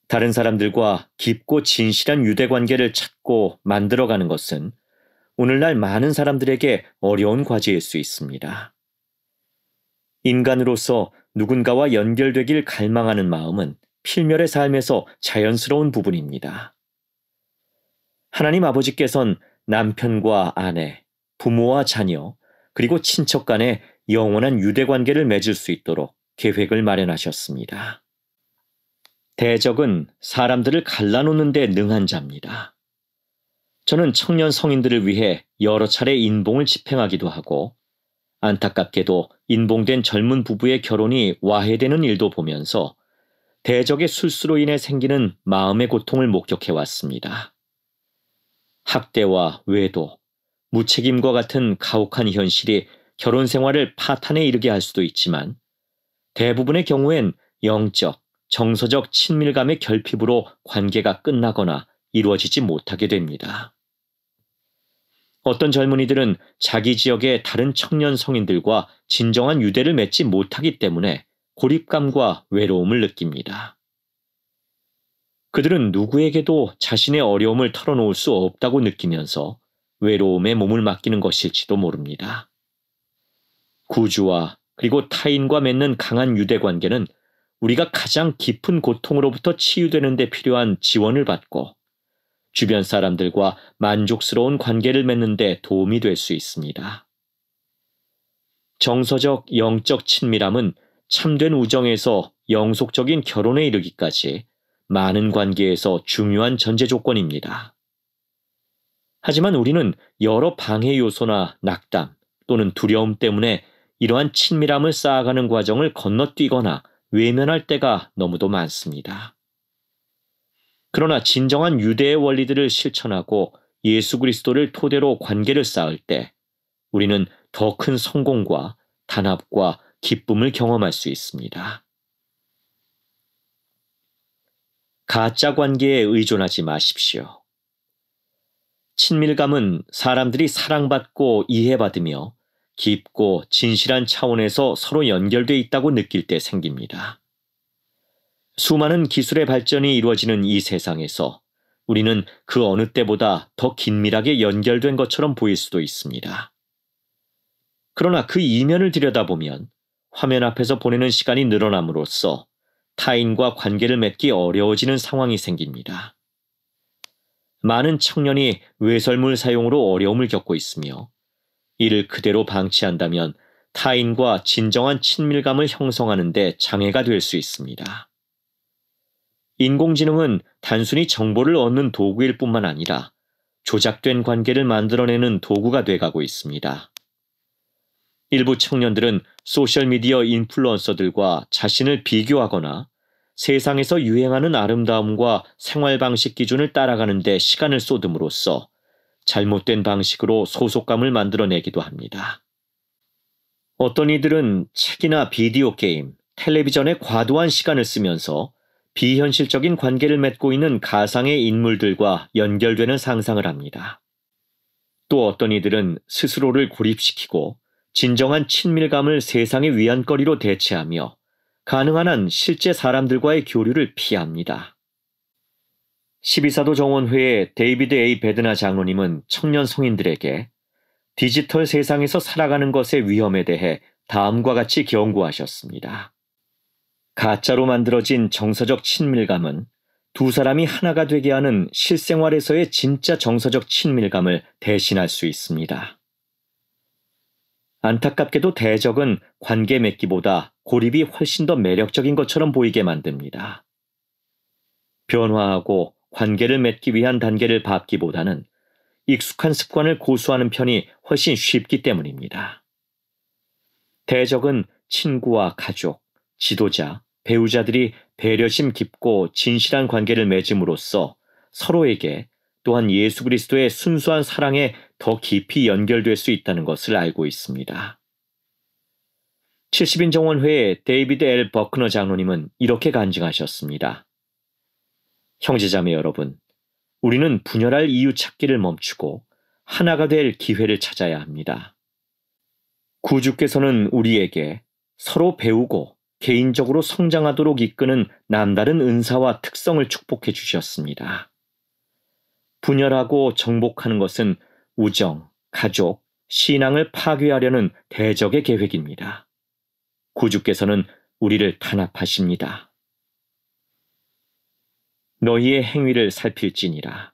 다른 사람들과 깊고 진실한 유대관계를 찾고 만들어가는 것은 오늘날 많은 사람들에게 어려운 과제일 수 있습니다. 인간으로서 누군가와 연결되길 갈망하는 마음은 필멸의 삶에서 자연스러운 부분입니다. 하나님 아버지께서는 남편과 아내, 부모와 자녀, 그리고 친척 간에 영원한 유대관계를 맺을 수 있도록 계획을 마련하셨습니다. 대적은 사람들을 갈라놓는 데 능한 자입니다. 저는 청년 성인들을 위해 여러 차례 인봉을 집행하기도 하고 안타깝게도 인봉된 젊은 부부의 결혼이 와해되는 일도 보면서 대적의 술수로 인해 생기는 마음의 고통을 목격해왔습니다. 학대와 외도, 무책임과 같은 가혹한 현실이 결혼 생활을 파탄에 이르게 할 수도 있지만 대부분의 경우엔 영적, 정서적 친밀감의 결핍으로 관계가 끝나거나 이루어지지 못하게 됩니다. 어떤 젊은이들은 자기 지역의 다른 청년 성인들과 진정한 유대를 맺지 못하기 때문에 고립감과 외로움을 느낍니다. 그들은 누구에게도 자신의 어려움을 털어놓을 수 없다고 느끼면서 외로움에 몸을 맡기는 것일지도 모릅니다. 구주와 그리고 타인과 맺는 강한 유대관계는 우리가 가장 깊은 고통으로부터 치유되는 데 필요한 지원을 받고 주변 사람들과 만족스러운 관계를 맺는 데 도움이 될 수 있습니다. 정서적, 영적 친밀함은 참된 우정에서 영속적인 결혼에 이르기까지 많은 관계에서 중요한 전제 조건입니다. 하지만 우리는 여러 방해 요소나 낙담 또는 두려움 때문에 이러한 친밀함을 쌓아가는 과정을 건너뛰거나 외면할 때가 너무도 많습니다. 그러나 진정한 유대의 원리들을 실천하고 예수 그리스도를 토대로 관계를 쌓을 때 우리는 더 큰 성공과 단합과 기쁨을 경험할 수 있습니다. 가짜 관계에 의존하지 마십시오. 친밀감은 사람들이 사랑받고 이해받으며 깊고 진실한 차원에서 서로 연결돼 있다고 느낄 때 생깁니다. 수많은 기술의 발전이 이루어지는 이 세상에서 우리는 그 어느 때보다 더 긴밀하게 연결된 것처럼 보일 수도 있습니다. 그러나 그 이면을 들여다보면 화면 앞에서 보내는 시간이 늘어남으로써 타인과 관계를 맺기 어려워지는 상황이 생깁니다. 많은 청년이 외설물 사용으로 어려움을 겪고 있으며 이를 그대로 방치한다면 타인과 진정한 친밀감을 형성하는 데 장애가 될 수 있습니다. 인공지능은 단순히 정보를 얻는 도구일 뿐만 아니라 조작된 관계를 만들어내는 도구가 돼가고 있습니다. 일부 청년들은 소셜미디어 인플루언서들과 자신을 비교하거나 세상에서 유행하는 아름다움과 생활 방식 기준을 따라가는 데 시간을 쏟음으로써 잘못된 방식으로 소속감을 만들어내기도 합니다. 어떤 이들은 책이나 비디오 게임, 텔레비전에 과도한 시간을 쓰면서 비현실적인 관계를 맺고 있는 가상의 인물들과 연결되는 상상을 합니다. 또 어떤 이들은 스스로를 고립시키고 진정한 친밀감을 세상의 위안거리로 대체하며 가능한 한 실제 사람들과의 교류를 피합니다. 12사도 정원회의 데이비드 A. 베드나 장로님은 청년 성인들에게 디지털 세상에서 살아가는 것의 위험에 대해 다음과 같이 경고하셨습니다. 가짜로 만들어진 정서적 친밀감은 두 사람이 하나가 되게 하는 실생활에서의 진짜 정서적 친밀감을 대신할 수 있습니다. 안타깝게도 대적은 관계 맺기보다 고립이 훨씬 더 매력적인 것처럼 보이게 만듭니다. 변화하고 관계를 맺기 위한 단계를 밟기보다는 익숙한 습관을 고수하는 편이 훨씬 쉽기 때문입니다. 대적은 친구와 가족, 지도자, 배우자들이 배려심 깊고 진실한 관계를 맺음으로써 서로에게 또한 예수 그리스도의 순수한 사랑에 더 깊이 연결될 수 있다는 것을 알고 있습니다. 70인 정원회의 데이비드 L. 버크너 장로님은 이렇게 간증하셨습니다. 형제자매 여러분, 우리는 분열할 이유 찾기를 멈추고 하나가 될 기회를 찾아야 합니다. 구주께서는 우리에게 서로 배우고 개인적으로 성장하도록 이끄는 남다른 은사와 특성을 축복해 주셨습니다. 분열하고 정복하는 것은 우정, 가족, 신앙을 파괴하려는 대적의 계획입니다. 구주께서는 우리를 탄압하십니다. 너희의 행위를 살필지니라.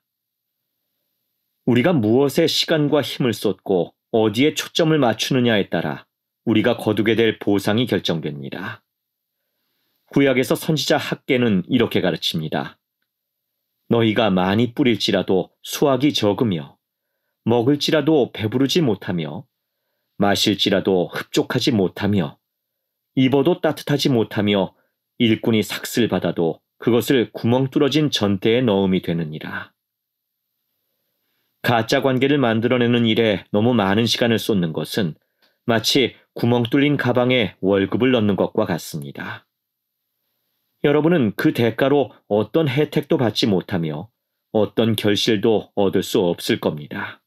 우리가 무엇에 시간과 힘을 쏟고 어디에 초점을 맞추느냐에 따라 우리가 거두게 될 보상이 결정됩니다. 구약에서 선지자 학개는 이렇게 가르칩니다. 너희가 많이 뿌릴지라도 수확이 적으며 먹을지라도 배부르지 못하며 마실지라도 흡족하지 못하며 입어도 따뜻하지 못하며 일꾼이 삭슬 받아도 그것을 구멍 뚫어진 전대에 넣음이 되느니라. 가짜 관계를 만들어내는 일에 너무 많은 시간을 쏟는 것은 마치 구멍 뚫린 가방에 월급을 넣는 것과 같습니다. 여러분은 그 대가로 어떤 혜택도 받지 못하며 어떤 결실도 얻을 수 없을 겁니다.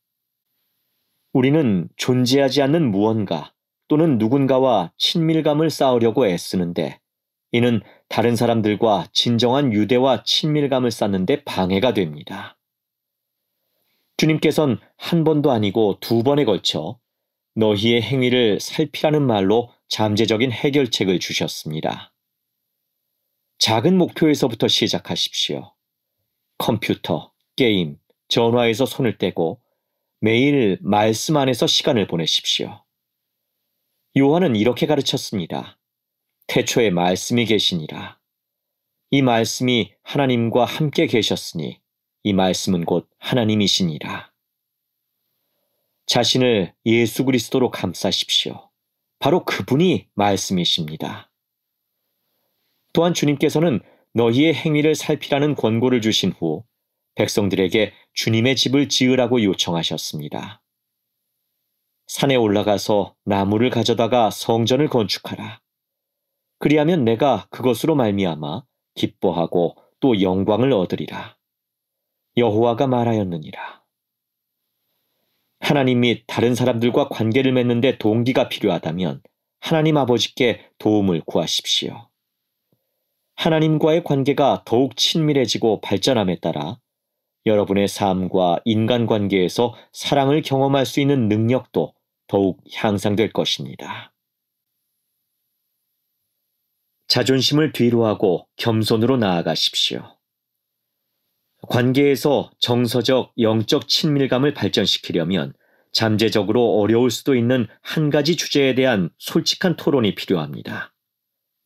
우리는 존재하지 않는 무언가 또는 누군가와 친밀감을 쌓으려고 애쓰는데 이는 다른 사람들과 진정한 유대와 친밀감을 쌓는 데 방해가 됩니다. 주님께서는 한 번도 아니고 두 번에 걸쳐 너희의 행위를 살피라는 말로 잠재적인 해결책을 주셨습니다. 작은 목표에서부터 시작하십시오. 컴퓨터, 게임, 전화에서 손을 떼고 매일 말씀 안에서 시간을 보내십시오. 요한은 이렇게 가르쳤습니다. 태초에 말씀이 계시니라. 이 말씀이 하나님과 함께 계셨으니 이 말씀은 곧 하나님이시니라. 자신을 예수 그리스도로 감싸십시오. 바로 그분이 말씀이십니다. 또한 주님께서는 너희의 행위를 살피라는 권고를 주신 후 백성들에게 주님의 집을 지으라고 요청하셨습니다. 산에 올라가서 나무를 가져다가 성전을 건축하라. 그리하면 내가 그것으로 말미암아 기뻐하고 또 영광을 얻으리라. 여호와가 말하였느니라. 하나님 및 다른 사람들과 관계를 맺는 데 동기가 필요하다면 하나님 아버지께 도움을 구하십시오. 하나님과의 관계가 더욱 친밀해지고 발전함에 따라 여러분의 삶과 인간관계에서 사랑을 경험할 수 있는 능력도 더욱 향상될 것입니다. 자존심을 뒤로하고 겸손으로 나아가십시오. 관계에서 정서적, 영적 친밀감을 발전시키려면 잠재적으로 어려울 수도 있는 한 가지 주제에 대한 솔직한 토론이 필요합니다.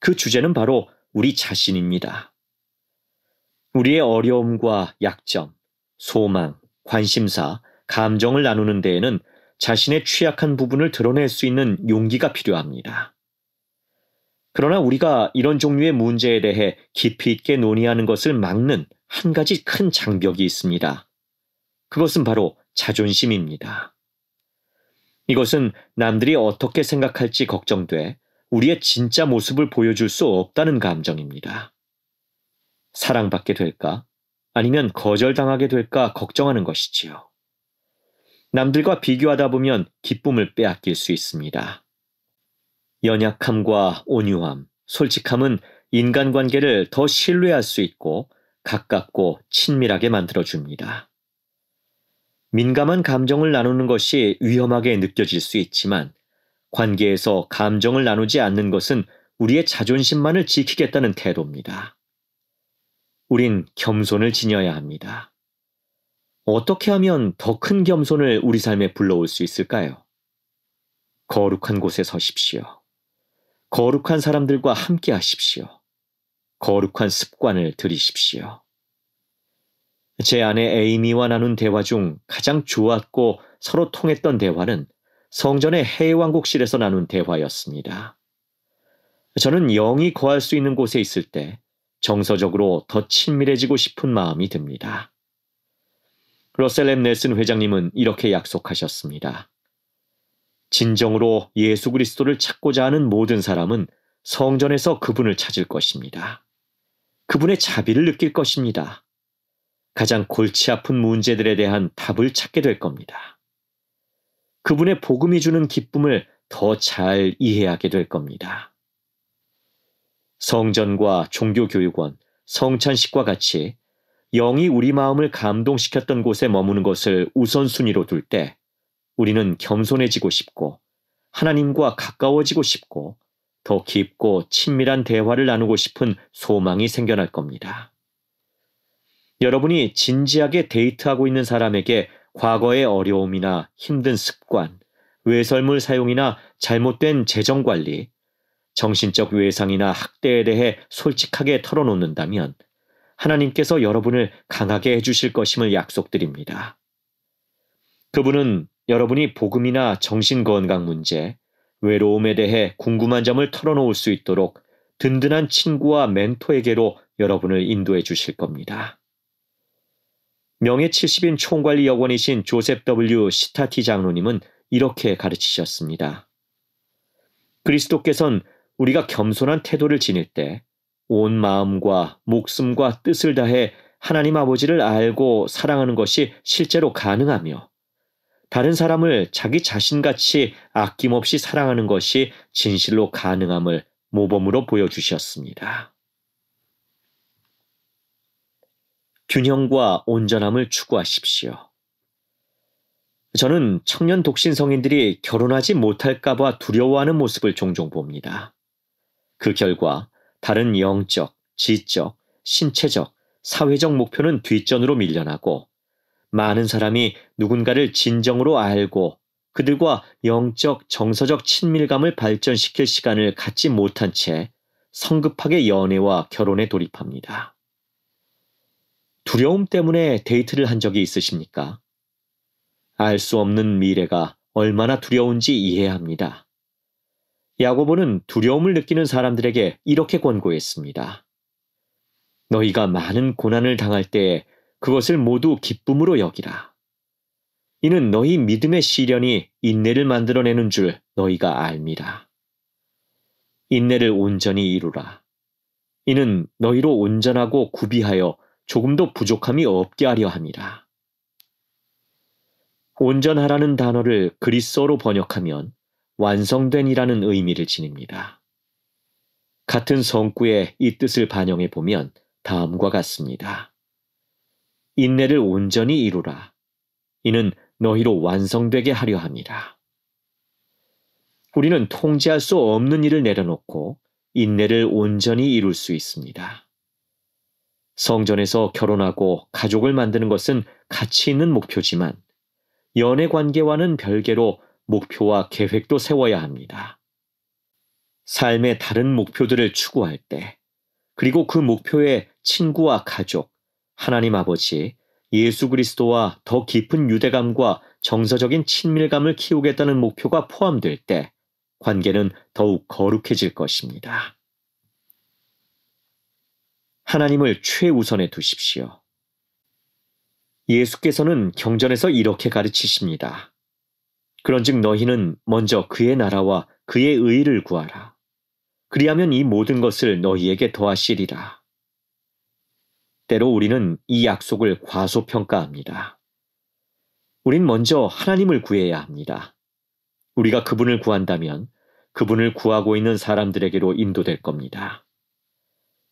그 주제는 바로 우리 자신입니다. 우리의 어려움과 약점, 소망, 관심사, 감정을 나누는 데에는 자신의 취약한 부분을 드러낼 수 있는 용기가 필요합니다. 그러나 우리가 이런 종류의 문제에 대해 깊이 있게 논의하는 것을 막는 한 가지 큰 장벽이 있습니다. 그것은 바로 자존심입니다. 이것은 남들이 어떻게 생각할지 걱정돼 우리의 진짜 모습을 보여줄 수 없다는 감정입니다. 사랑받게 될까? 아니면 거절당하게 될까 걱정하는 것이지요. 남들과 비교하다 보면 기쁨을 빼앗길 수 있습니다. 연약함과 온유함, 솔직함은 인간관계를 더 신뢰할 수 있고 가깝고 친밀하게 만들어줍니다. 민감한 감정을 나누는 것이 위험하게 느껴질 수 있지만 관계에서 감정을 나누지 않는 것은 우리의 자존심만을 지키겠다는 태도입니다. 우린 겸손을 지녀야 합니다. 어떻게 하면 더 큰 겸손을 우리 삶에 불러올 수 있을까요? 거룩한 곳에 서십시오. 거룩한 사람들과 함께 하십시오. 거룩한 습관을 들이십시오. 제 아내 에이미와 나눈 대화 중 가장 좋았고 서로 통했던 대화는 성전의 해왕국실에서 나눈 대화였습니다. 저는 영이 거할 수 있는 곳에 있을 때 정서적으로 더 친밀해지고 싶은 마음이 듭니다. 러셀 M. 넬슨 회장님은 이렇게 약속하셨습니다. 진정으로 예수 그리스도를 찾고자 하는 모든 사람은 성전에서 그분을 찾을 것입니다. 그분의 자비를 느낄 것입니다. 가장 골치 아픈 문제들에 대한 답을 찾게 될 겁니다. 그분의 복음이 주는 기쁨을 더 잘 이해하게 될 겁니다. 성전과 종교교육원, 성찬식과 같이 영이 우리 마음을 감동시켰던 곳에 머무는 것을 우선순위로 둘 때 우리는 겸손해지고 싶고 하나님과 가까워지고 싶고 더 깊고 친밀한 대화를 나누고 싶은 소망이 생겨날 겁니다. 여러분이 진지하게 데이트하고 있는 사람에게 과거의 어려움이나 힘든 습관, 외설물 사용이나 잘못된 재정관리, 정신적 외상이나 학대에 대해 솔직하게 털어놓는다면 하나님께서 여러분을 강하게 해주실 것임을 약속드립니다. 그분은 여러분이 복음이나 정신건강 문제, 외로움에 대해 궁금한 점을 털어놓을 수 있도록 든든한 친구와 멘토에게로 여러분을 인도해 주실 겁니다. 명예 70인 총관리 여관이신 조셉 W. 시타티 장로님은 이렇게 가르치셨습니다. 그리스도께서는 우리가 겸손한 태도를 지닐 때 온 마음과 목숨과 뜻을 다해 하나님 아버지를 알고 사랑하는 것이 실제로 가능하며 다른 사람을 자기 자신같이 아낌없이 사랑하는 것이 진실로 가능함을 모범으로 보여주셨습니다. 균형과 온전함을 추구하십시오. 저는 청년 독신 성인들이 결혼하지 못할까봐 두려워하는 모습을 종종 봅니다. 그 결과 다른 영적, 지적, 신체적, 사회적 목표는 뒷전으로 밀려나고 많은 사람이 누군가를 진정으로 알고 그들과 영적, 정서적 친밀감을 발전시킬 시간을 갖지 못한 채 성급하게 연애와 결혼에 돌입합니다. 두려움 때문에 데이트를 한 적이 있으십니까? 알 수 없는 미래가 얼마나 두려운지 이해합니다. 야고보는 두려움을 느끼는 사람들에게 이렇게 권고했습니다. 너희가 많은 고난을 당할 때에 그것을 모두 기쁨으로 여기라. 이는 너희 믿음의 시련이 인내를 만들어내는 줄 너희가 알미라. 인내를 온전히 이루라. 이는 너희로 온전하고 구비하여 조금도 부족함이 없게 하려 함이라. 온전하라는 단어를 그리스어로 번역하면 완성된이라는 의미를 지닙니다. 같은 성구의 이 뜻을 반영해 보면 다음과 같습니다. 인내를 온전히 이루라. 이는 너희로 완성되게 하려 함이라. 우리는 통제할 수 없는 일을 내려놓고 인내를 온전히 이룰 수 있습니다. 성전에서 결혼하고 가족을 만드는 것은 가치 있는 목표지만 연애 관계와는 별개로 목표와 계획도 세워야 합니다. 삶의 다른 목표들을 추구할 때, 그리고 그 목표에 친구와 가족, 하나님 아버지, 예수 그리스도와 더 깊은 유대감과 정서적인 친밀감을 키우겠다는 목표가 포함될 때, 관계는 더욱 거룩해질 것입니다. 하나님을 최우선에 두십시오. 예수께서는 경전에서 이렇게 가르치십니다. 그런즉 너희는 먼저 그의 나라와 그의 의를 구하라. 그리하면 이 모든 것을 너희에게 더하시리라. 때로 우리는 이 약속을 과소평가합니다. 우린 먼저 하나님을 구해야 합니다. 우리가 그분을 구한다면 그분을 구하고 있는 사람들에게로 인도될 겁니다.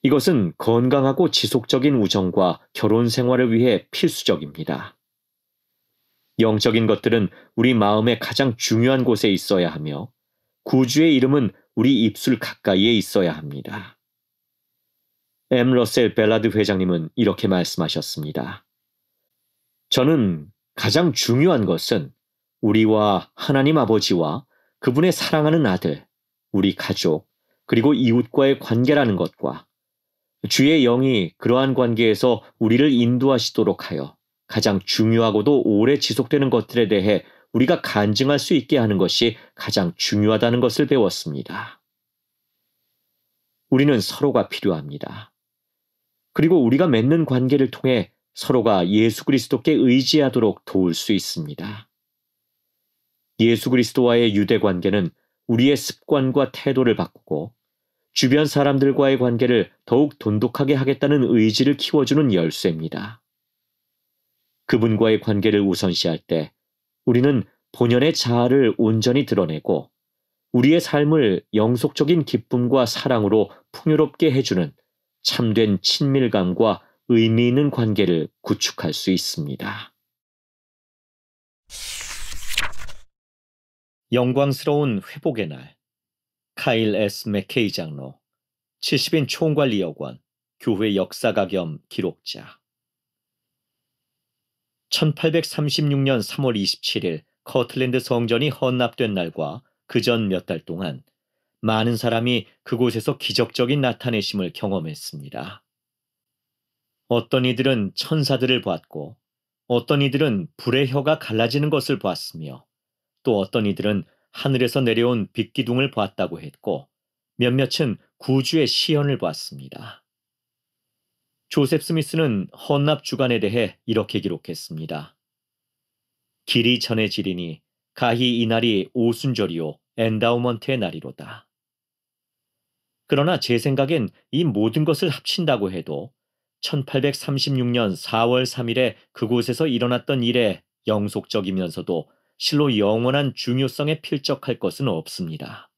이것은 건강하고 지속적인 우정과 결혼 생활을 위해 필수적입니다. 영적인 것들은 우리 마음의 가장 중요한 곳에 있어야 하며 구주의 이름은 우리 입술 가까이에 있어야 합니다. M. 러셀 벨라드 회장님은 이렇게 말씀하셨습니다. 저는 가장 중요한 것은 우리와 하나님 아버지와 그분의 사랑하는 아들, 우리 가족, 그리고 이웃과의 관계라는 것과 주의 영이 그러한 관계에서 우리를 인도하시도록 하여 가장 중요하고도 오래 지속되는 것들에 대해 우리가 간증할 수 있게 하는 것이 가장 중요하다는 것을 배웠습니다. 우리는 서로가 필요합니다. 그리고 우리가 맺는 관계를 통해 서로가 예수 그리스도께 의지하도록 도울 수 있습니다. 예수 그리스도와의 유대 관계는 우리의 습관과 태도를 바꾸고 주변 사람들과의 관계를 더욱 돈독하게 하겠다는 의지를 키워주는 열쇠입니다. 그분과의 관계를 우선시할 때 우리는 본연의 자아를 온전히 드러내고 우리의 삶을 영속적인 기쁨과 사랑으로 풍요롭게 해주는 참된 친밀감과 의미 있는 관계를 구축할 수 있습니다. 영광스러운 회복의 날, 카일 S. 맥케이 장로, 70인 총괄리역원, 교회 역사가 겸 기록자. 1836년 3월 27일 커틀랜드 성전이 헌납된 날과 그 전 몇 달 동안 많은 사람이 그곳에서 기적적인 나타내심을 경험했습니다. 어떤 이들은 천사들을 보았고 어떤 이들은 불의 혀가 갈라지는 것을 보았으며 또 어떤 이들은 하늘에서 내려온 빛기둥을 보았다고 했고 몇몇은 구주의 시연을 보았습니다. 조셉 스미스는 헌납 주간에 대해 이렇게 기록했습니다. 길이 전해지리니 가히 이날이 오순절이요 엔다우먼트의 날이로다. 그러나 제 생각엔 이 모든 것을 합친다고 해도 1836년 4월 3일에 그곳에서 일어났던 일에 영속적이면서도 실로 영원한 중요성에 필적할 것은 없습니다.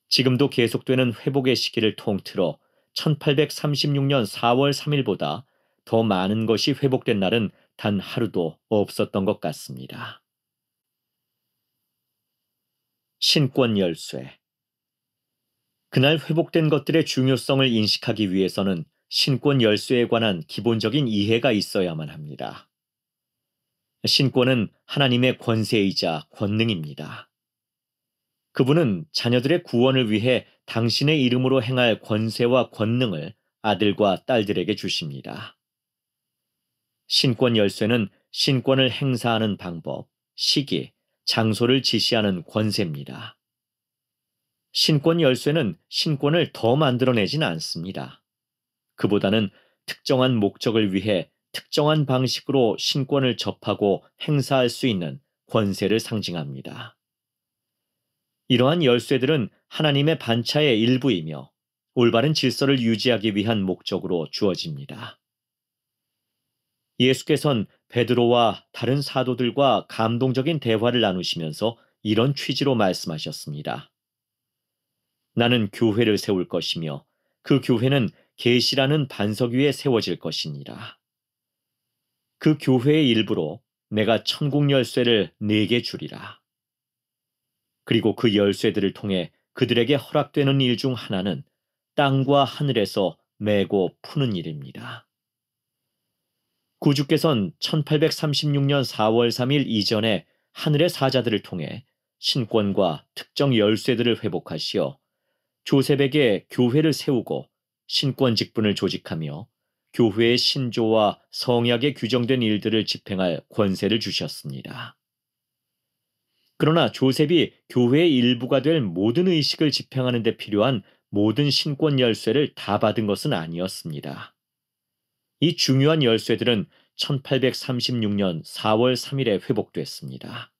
지금도 계속되는 회복의 시기를 통틀어 1836년 4월 3일보다 더 많은 것이 회복된 날은 단 하루도 없었던 것 같습니다. 신권 열쇠. 그날 회복된 것들의 중요성을 인식하기 위해서는 신권 열쇠에 관한 기본적인 이해가 있어야만 합니다. 신권은 하나님의 권세이자 권능입니다. 그분은 자녀들의 구원을 위해 당신의 이름으로 행할 권세와 권능을 아들과 딸들에게 주십니다. 신권 열쇠는 신권을 행사하는 방법, 시기, 장소를 지시하는 권세입니다. 신권 열쇠는 신권을 더 만들어내진 않습니다. 그보다는 특정한 목적을 위해 특정한 방식으로 신권을 접하고 행사할 수 있는 권세를 상징합니다. 이러한 열쇠들은 하나님의 반차의 일부이며 올바른 질서를 유지하기 위한 목적으로 주어집니다. 예수께서는 베드로와 다른 사도들과 감동적인 대화를 나누시면서 이런 취지로 말씀하셨습니다. 나는 교회를 세울 것이며 그 교회는 계시라는 반석 위에 세워질 것이니라. 그 교회의 일부로 내가 천국 열쇠를 네게 주리라. 그리고 그 열쇠들을 통해 그들에게 허락되는 일 중 하나는 땅과 하늘에서 메고 푸는 일입니다. 구주께서는 1836년 4월 3일 이전에 하늘의 사자들을 통해 신권과 특정 열쇠들을 회복하시어 조셉에게 교회를 세우고 신권 직분을 조직하며 교회의 신조와 성약에 규정된 일들을 집행할 권세를 주셨습니다. 그러나 조셉이 교회의 일부가 될 모든 의식을 집행하는 데 필요한 모든 신권 열쇠를 다 받은 것은 아니었습니다. 이 중요한 열쇠들은 1836년 4월 3일에 회복됐습니다.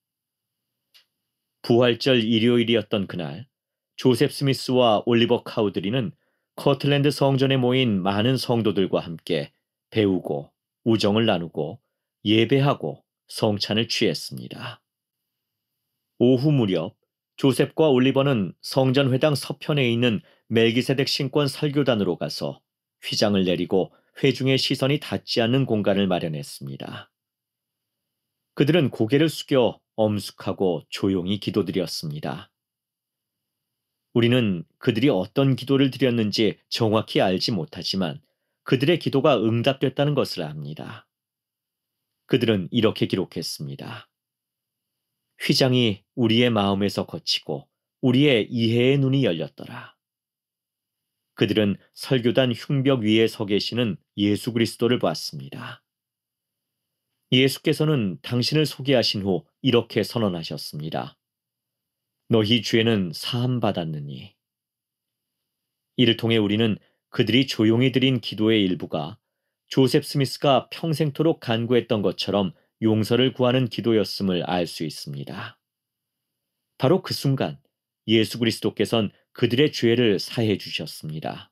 부활절 일요일이었던 그날, 조셉 스미스와 올리버 카우드리는 커틀랜드 성전에 모인 많은 성도들과 함께 배우고 우정을 나누고 예배하고 성찬을 취했습니다. 오후 무렵 조셉과 올리버는 성전회당 서편에 있는 멜기세덱 신권 설교단으로 가서 휘장을 내리고 회중의 시선이 닿지 않는 공간을 마련했습니다. 그들은 고개를 숙여 엄숙하고 조용히 기도드렸습니다. 우리는 그들이 어떤 기도를 드렸는지 정확히 알지 못하지만 그들의 기도가 응답됐다는 것을 압니다. 그들은 이렇게 기록했습니다. 휘장이 우리의 마음에서 거치고 우리의 이해의 눈이 열렸더라. 그들은 설교단 흉벽 위에 서 계시는 예수 그리스도를 보았습니다. 예수께서는 당신을 소개하신 후 이렇게 선언하셨습니다. 너희 죄는 사함 받았느니. 이를 통해 우리는 그들이 조용히 드린 기도의 일부가 조셉 스미스가 평생토록 간구했던 것처럼 용서를 구하는 기도였음을 알 수 있습니다. 바로 그 순간 예수 그리스도께서는 그들의 죄를 사해 주셨습니다.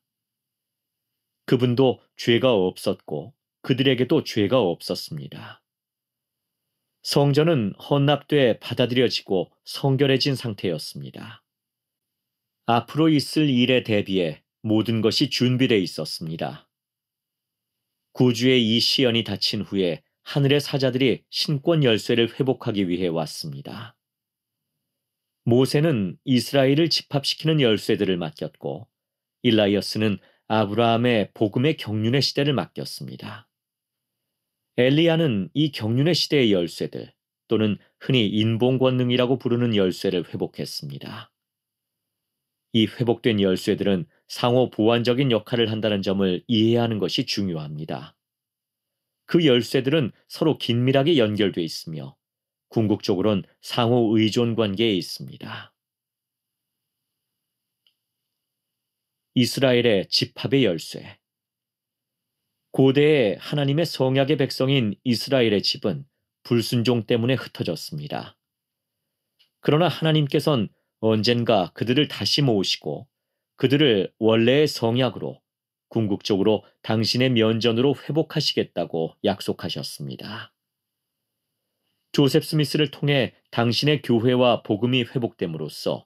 그분도 죄가 없었고 그들에게도 죄가 없었습니다. 성전은 헌납돼 받아들여지고 성결해진 상태였습니다. 앞으로 있을 일에 대비해 모든 것이 준비되어 있었습니다. 구주의 이 시연이 닫힌 후에 하늘의 사자들이 신권 열쇠를 회복하기 위해 왔습니다. 모세는 이스라엘을 집합시키는 열쇠들을 맡겼고 일라이어스는 아브라함의 복음의 경륜의 시대를 맡겼습니다. 엘리야는 이 경륜의 시대의 열쇠들 또는 흔히 인봉권능이라고 부르는 열쇠를 회복했습니다. 이 회복된 열쇠들은 상호 보완적인 역할을 한다는 점을 이해해야 하는 것이 중요합니다. 그 열쇠들은 서로 긴밀하게 연결돼 있으며 궁극적으로는 상호 의존 관계에 있습니다. 이스라엘의 집합의 열쇠. 고대의 하나님의 성약의 백성인 이스라엘의 집은 불순종 때문에 흩어졌습니다. 그러나 하나님께서는 언젠가 그들을 다시 모으시고 그들을 원래의 성약으로 궁극적으로 당신의 면전으로 회복하시겠다고 약속하셨습니다. 조셉 스미스를 통해 당신의 교회와 복음이 회복됨으로써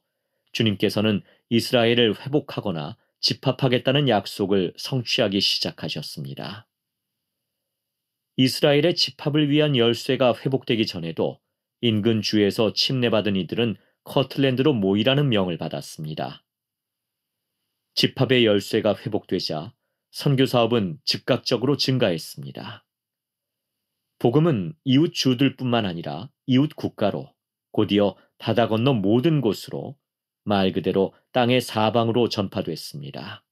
주님께서는 이스라엘을 회복하거나 집합하겠다는 약속을 성취하기 시작하셨습니다. 이스라엘의 집합을 위한 열쇠가 회복되기 전에도 인근 주에서 침례받은 이들은 커틀랜드로 모이라는 명을 받았습니다. 집합의 열쇠가 회복되자 선교 사업은 즉각적으로 증가했습니다. 복음은 이웃 주들뿐만 아니라 이웃 국가로 곧이어 바다 건너 모든 곳으로 말 그대로 땅의 사방으로 전파됐습니다.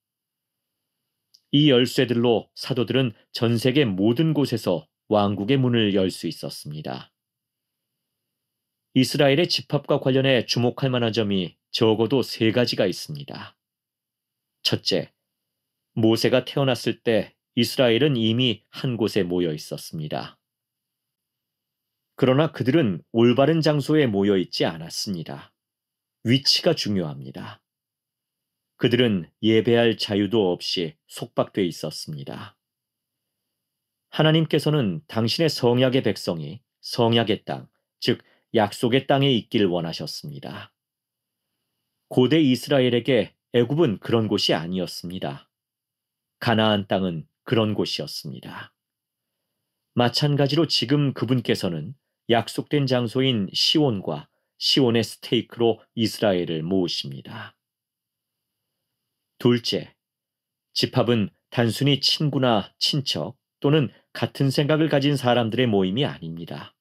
이 열쇠들로 사도들은 전 세계 모든 곳에서 왕국의 문을 열 수 있었습니다. 이스라엘의 집합과 관련해 주목할 만한 점이 적어도 세 가지가 있습니다. 첫째, 모세가 태어났을 때 이스라엘은 이미 한 곳에 모여 있었습니다. 그러나 그들은 올바른 장소에 모여 있지 않았습니다. 위치가 중요합니다. 그들은 예배할 자유도 없이 속박돼 있었습니다. 하나님께서는 당신의 성약의 백성이 성약의 땅, 즉 약속의 땅에 있길 원하셨습니다. 고대 이스라엘에게 애굽은 그런 곳이 아니었습니다. 가나안 땅은 그런 곳이었습니다. 마찬가지로 지금 그분께서는 약속된 장소인 시온과 시온의 스테이크로 이스라엘을 모으십니다. 둘째, 집합은 단순히 친구나 친척 또는 같은 생각을 가진 사람들의 모임이 아닙니다.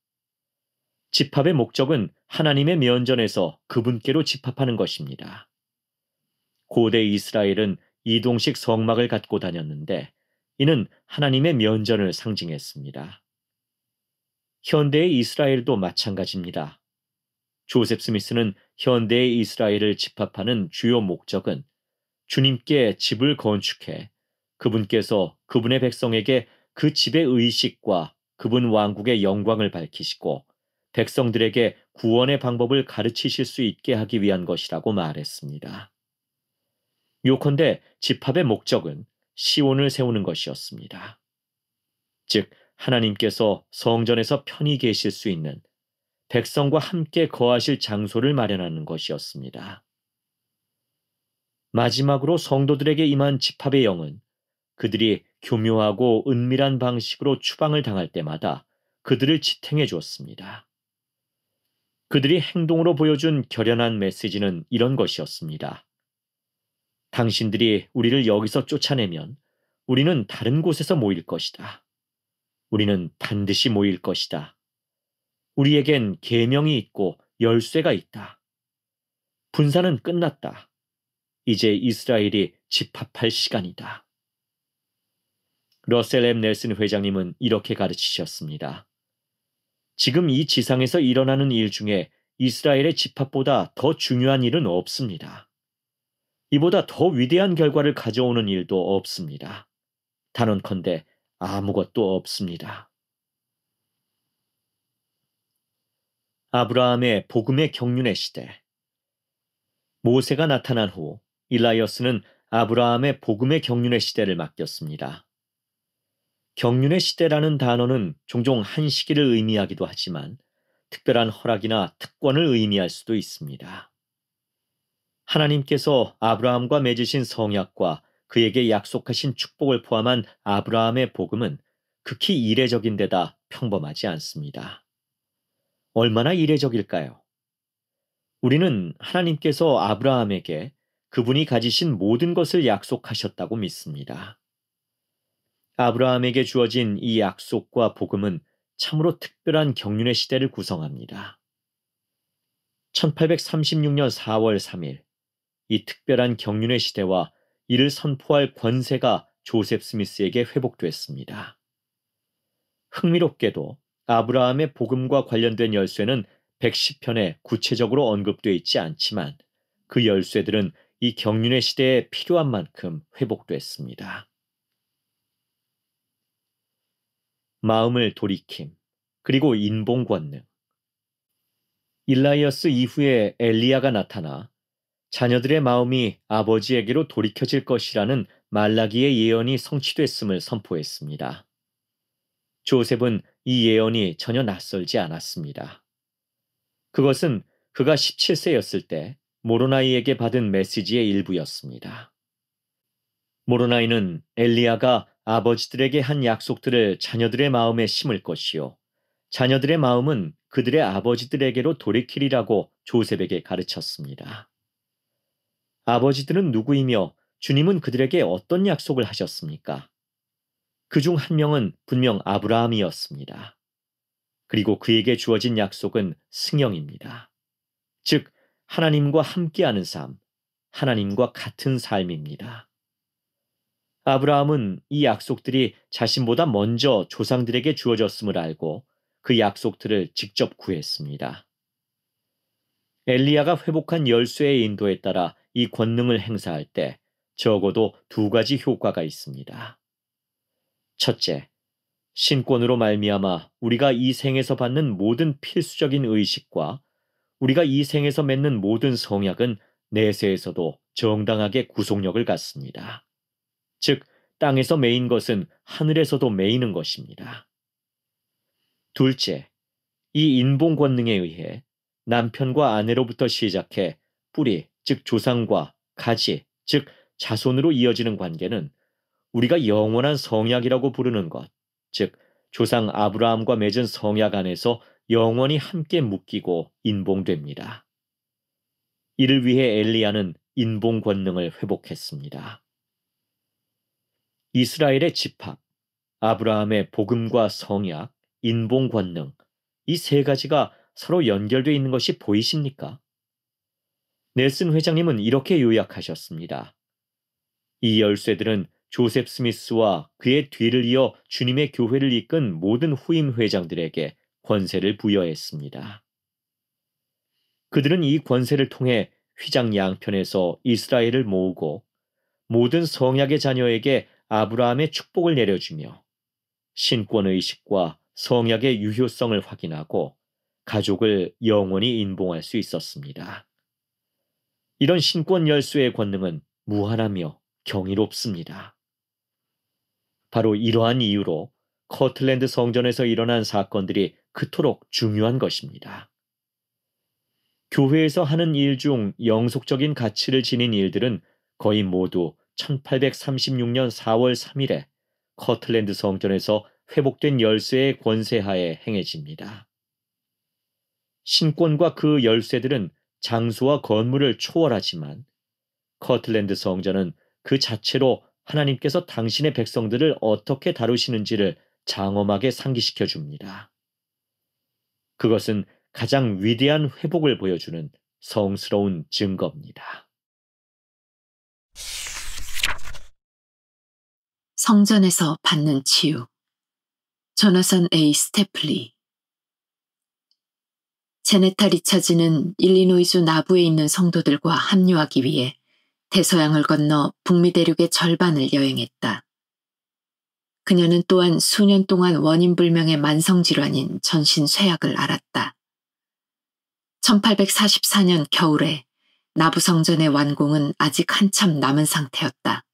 집합의 목적은 하나님의 면전에서 그분께로 집합하는 것입니다. 고대 이스라엘은 이동식 성막을 갖고 다녔는데 이는 하나님의 면전을 상징했습니다. 현대의 이스라엘도 마찬가지입니다. 조셉 스미스는 현대의 이스라엘을 집합하는 주요 목적은 주님께 집을 건축해 그분께서 그분의 백성에게 그 집의 의식과 그분 왕국의 영광을 밝히시고 백성들에게 구원의 방법을 가르치실 수 있게 하기 위한 것이라고 말했습니다. 요컨대 집합의 목적은 시온을 세우는 것이었습니다. 즉 하나님께서 성전에서 편히 계실 수 있는 백성과 함께 거하실 장소를 마련하는 것이었습니다. 마지막으로 성도들에게 임한 집합의 영은 그들이 교묘하고 은밀한 방식으로 추방을 당할 때마다 그들을 지탱해 주었습니다. 그들이 행동으로 보여준 결연한 메시지는 이런 것이었습니다. 당신들이 우리를 여기서 쫓아내면 우리는 다른 곳에서 모일 것이다. 우리는 반드시 모일 것이다. 우리에겐 계명이 있고 열쇠가 있다. 분산은 끝났다. 이제 이스라엘이 집합할 시간이다. 러셀 M. 넬슨 회장님은 이렇게 가르치셨습니다. 지금 이 지상에서 일어나는 일 중에 이스라엘의 집합보다 더 중요한 일은 없습니다. 이보다 더 위대한 결과를 가져오는 일도 없습니다. 단언컨대 아무것도 없습니다. 아브라함의 복음의 경륜의 시대. 모세가 나타난 후 일라이어스는 아브라함의 복음의 경륜의 시대를 맡겼습니다. 경륜의 시대라는 단어는 종종 한 시기를 의미하기도 하지만 특별한 허락이나 특권을 의미할 수도 있습니다. 하나님께서 아브라함과 맺으신 성약과 그에게 약속하신 축복을 포함한 아브라함의 복음은 극히 이례적인 데다 평범하지 않습니다. 얼마나 이례적일까요? 우리는 하나님께서 아브라함에게 그분이 가지신 모든 것을 약속하셨다고 믿습니다. 아브라함에게 주어진 이 약속과 복음은 참으로 특별한 경륜의 시대를 구성합니다. 1836년 4월 3일, 이 특별한 경륜의 시대와 이를 선포할 권세가 조셉 스미스에게 회복됐습니다. 흥미롭게도 아브라함의 복음과 관련된 열쇠는 110편에 구체적으로 언급되어 있지 않지만 그 열쇠들은 이 경륜의 시대에 필요한 만큼 회복됐습니다. 마음을 돌이킴, 그리고 인봉 권능. 일라이어스 이후에 엘리야가 나타나 자녀들의 마음이 아버지에게로 돌이켜질 것이라는 말라기의 예언이 성취됐음을 선포했습니다. 조셉은 이 예언이 전혀 낯설지 않았습니다. 그것은 그가 17세였을 때 모로나이에게 받은 메시지의 일부였습니다. 모로나이는 엘리야가 아버지들에게 한 약속들을 자녀들의 마음에 심을 것이요, 자녀들의 마음은 그들의 아버지들에게로 돌이키리라고 조셉에게 가르쳤습니다. 아버지들은 누구이며 주님은 그들에게 어떤 약속을 하셨습니까? 그 중 한 명은 분명 아브라함이었습니다. 그리고 그에게 주어진 약속은 승영입니다. 즉, 하나님과 함께하는 삶, 하나님과 같은 삶입니다. 아브라함은 이 약속들이 자신보다 먼저 조상들에게 주어졌음을 알고 그 약속들을 직접 구했습니다. 엘리야가 회복한 열쇠의 인도에 따라 이 권능을 행사할 때 적어도 두 가지 효과가 있습니다. 첫째, 신권으로 말미암아 우리가 이 생에서 받는 모든 필수적인 의식과 우리가 이 생에서 맺는 모든 성약은 내세에서도 정당하게 구속력을 갖습니다. 즉, 땅에서 매인 것은 하늘에서도 매이는 것입니다. 둘째, 이 인봉 권능에 의해 남편과 아내로부터 시작해 뿌리, 즉 조상과 가지, 즉 자손으로 이어지는 관계는 우리가 영원한 성약이라고 부르는 것, 즉 조상 아브라함과 맺은 성약 안에서 영원히 함께 묶이고 인봉됩니다. 이를 위해 엘리야는 인봉 권능을 회복했습니다. 이스라엘의 집합, 아브라함의 복음과 성약, 인봉 권능, 이 세 가지가 서로 연결되어 있는 것이 보이십니까? 넬슨 회장님은 이렇게 요약하셨습니다. 이 열쇠들은 조셉 스미스와 그의 뒤를 이어 주님의 교회를 이끈 모든 후임 회장들에게 권세를 부여했습니다. 그들은 이 권세를 통해 휘장 양편에서 이스라엘을 모으고 모든 성약의 자녀에게 아브라함의 축복을 내려주며 신권의식과 성약의 유효성을 확인하고 가족을 영원히 인봉할 수 있었습니다. 이런 신권 열쇠의 권능은 무한하며 경이롭습니다. 바로 이러한 이유로 커틀랜드 성전에서 일어난 사건들이 그토록 중요한 것입니다. 교회에서 하는 일 중 영속적인 가치를 지닌 일들은 거의 모두 1836년 4월 3일에 커틀랜드 성전에서 회복된 열쇠의 권세하에 행해집니다. 신권과 그 열쇠들은 장소와 건물을 초월하지만 커틀랜드 성전은 그 자체로 하나님께서 당신의 백성들을 어떻게 다루시는지를 장엄하게 상기시켜 줍니다. 그것은 가장 위대한 회복을 보여주는 성스러운 증거입니다. 성전에서 받는 치유. 조나선 A. 스태플리. 제네타 리차즈는 일리노이주 나부에 있는 성도들과 합류하기 위해 대서양을 건너 북미 대륙의 절반을 여행했다. 그녀는 또한 수년 동안 원인불명의 만성질환인 전신쇠약을 앓았다. 1844년 겨울에 나부 성전의 완공은 아직 한참 남은 상태였다.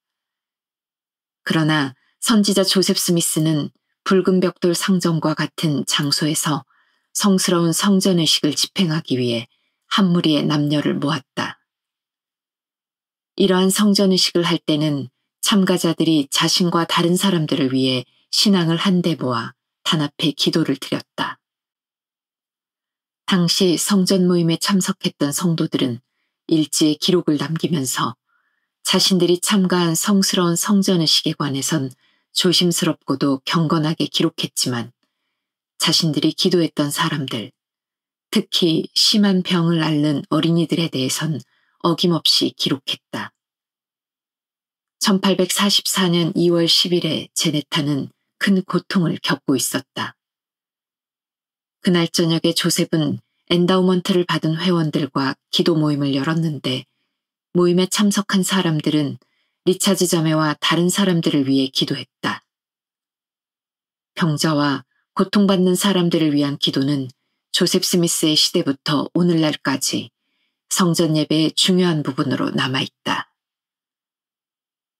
그러나 선지자 조셉 스미스는 붉은 벽돌 상점과 같은 장소에서 성스러운 성전의식을 집행하기 위해 한 무리의 남녀를 모았다. 이러한 성전의식을 할 때는 참가자들이 자신과 다른 사람들을 위해 신앙을 한데 모아 단합해 기도를 드렸다. 당시 성전 모임에 참석했던 성도들은 일지에 기록을 남기면서 자신들이 참가한 성스러운 성전의식에 관해선 조심스럽고도 경건하게 기록했지만 자신들이 기도했던 사람들, 특히 심한 병을 앓는 어린이들에 대해선 어김없이 기록했다. 1844년 2월 10일에 제네타는 큰 고통을 겪고 있었다. 그날 저녁에 조셉은 엔다우먼트를 받은 회원들과 기도 모임을 열었는데 모임에 참석한 사람들은 리차즈 자매와 다른 사람들을 위해 기도했다. 병자와 고통받는 사람들을 위한 기도는 조셉 스미스의 시대부터 오늘날까지 성전 예배의 중요한 부분으로 남아있다.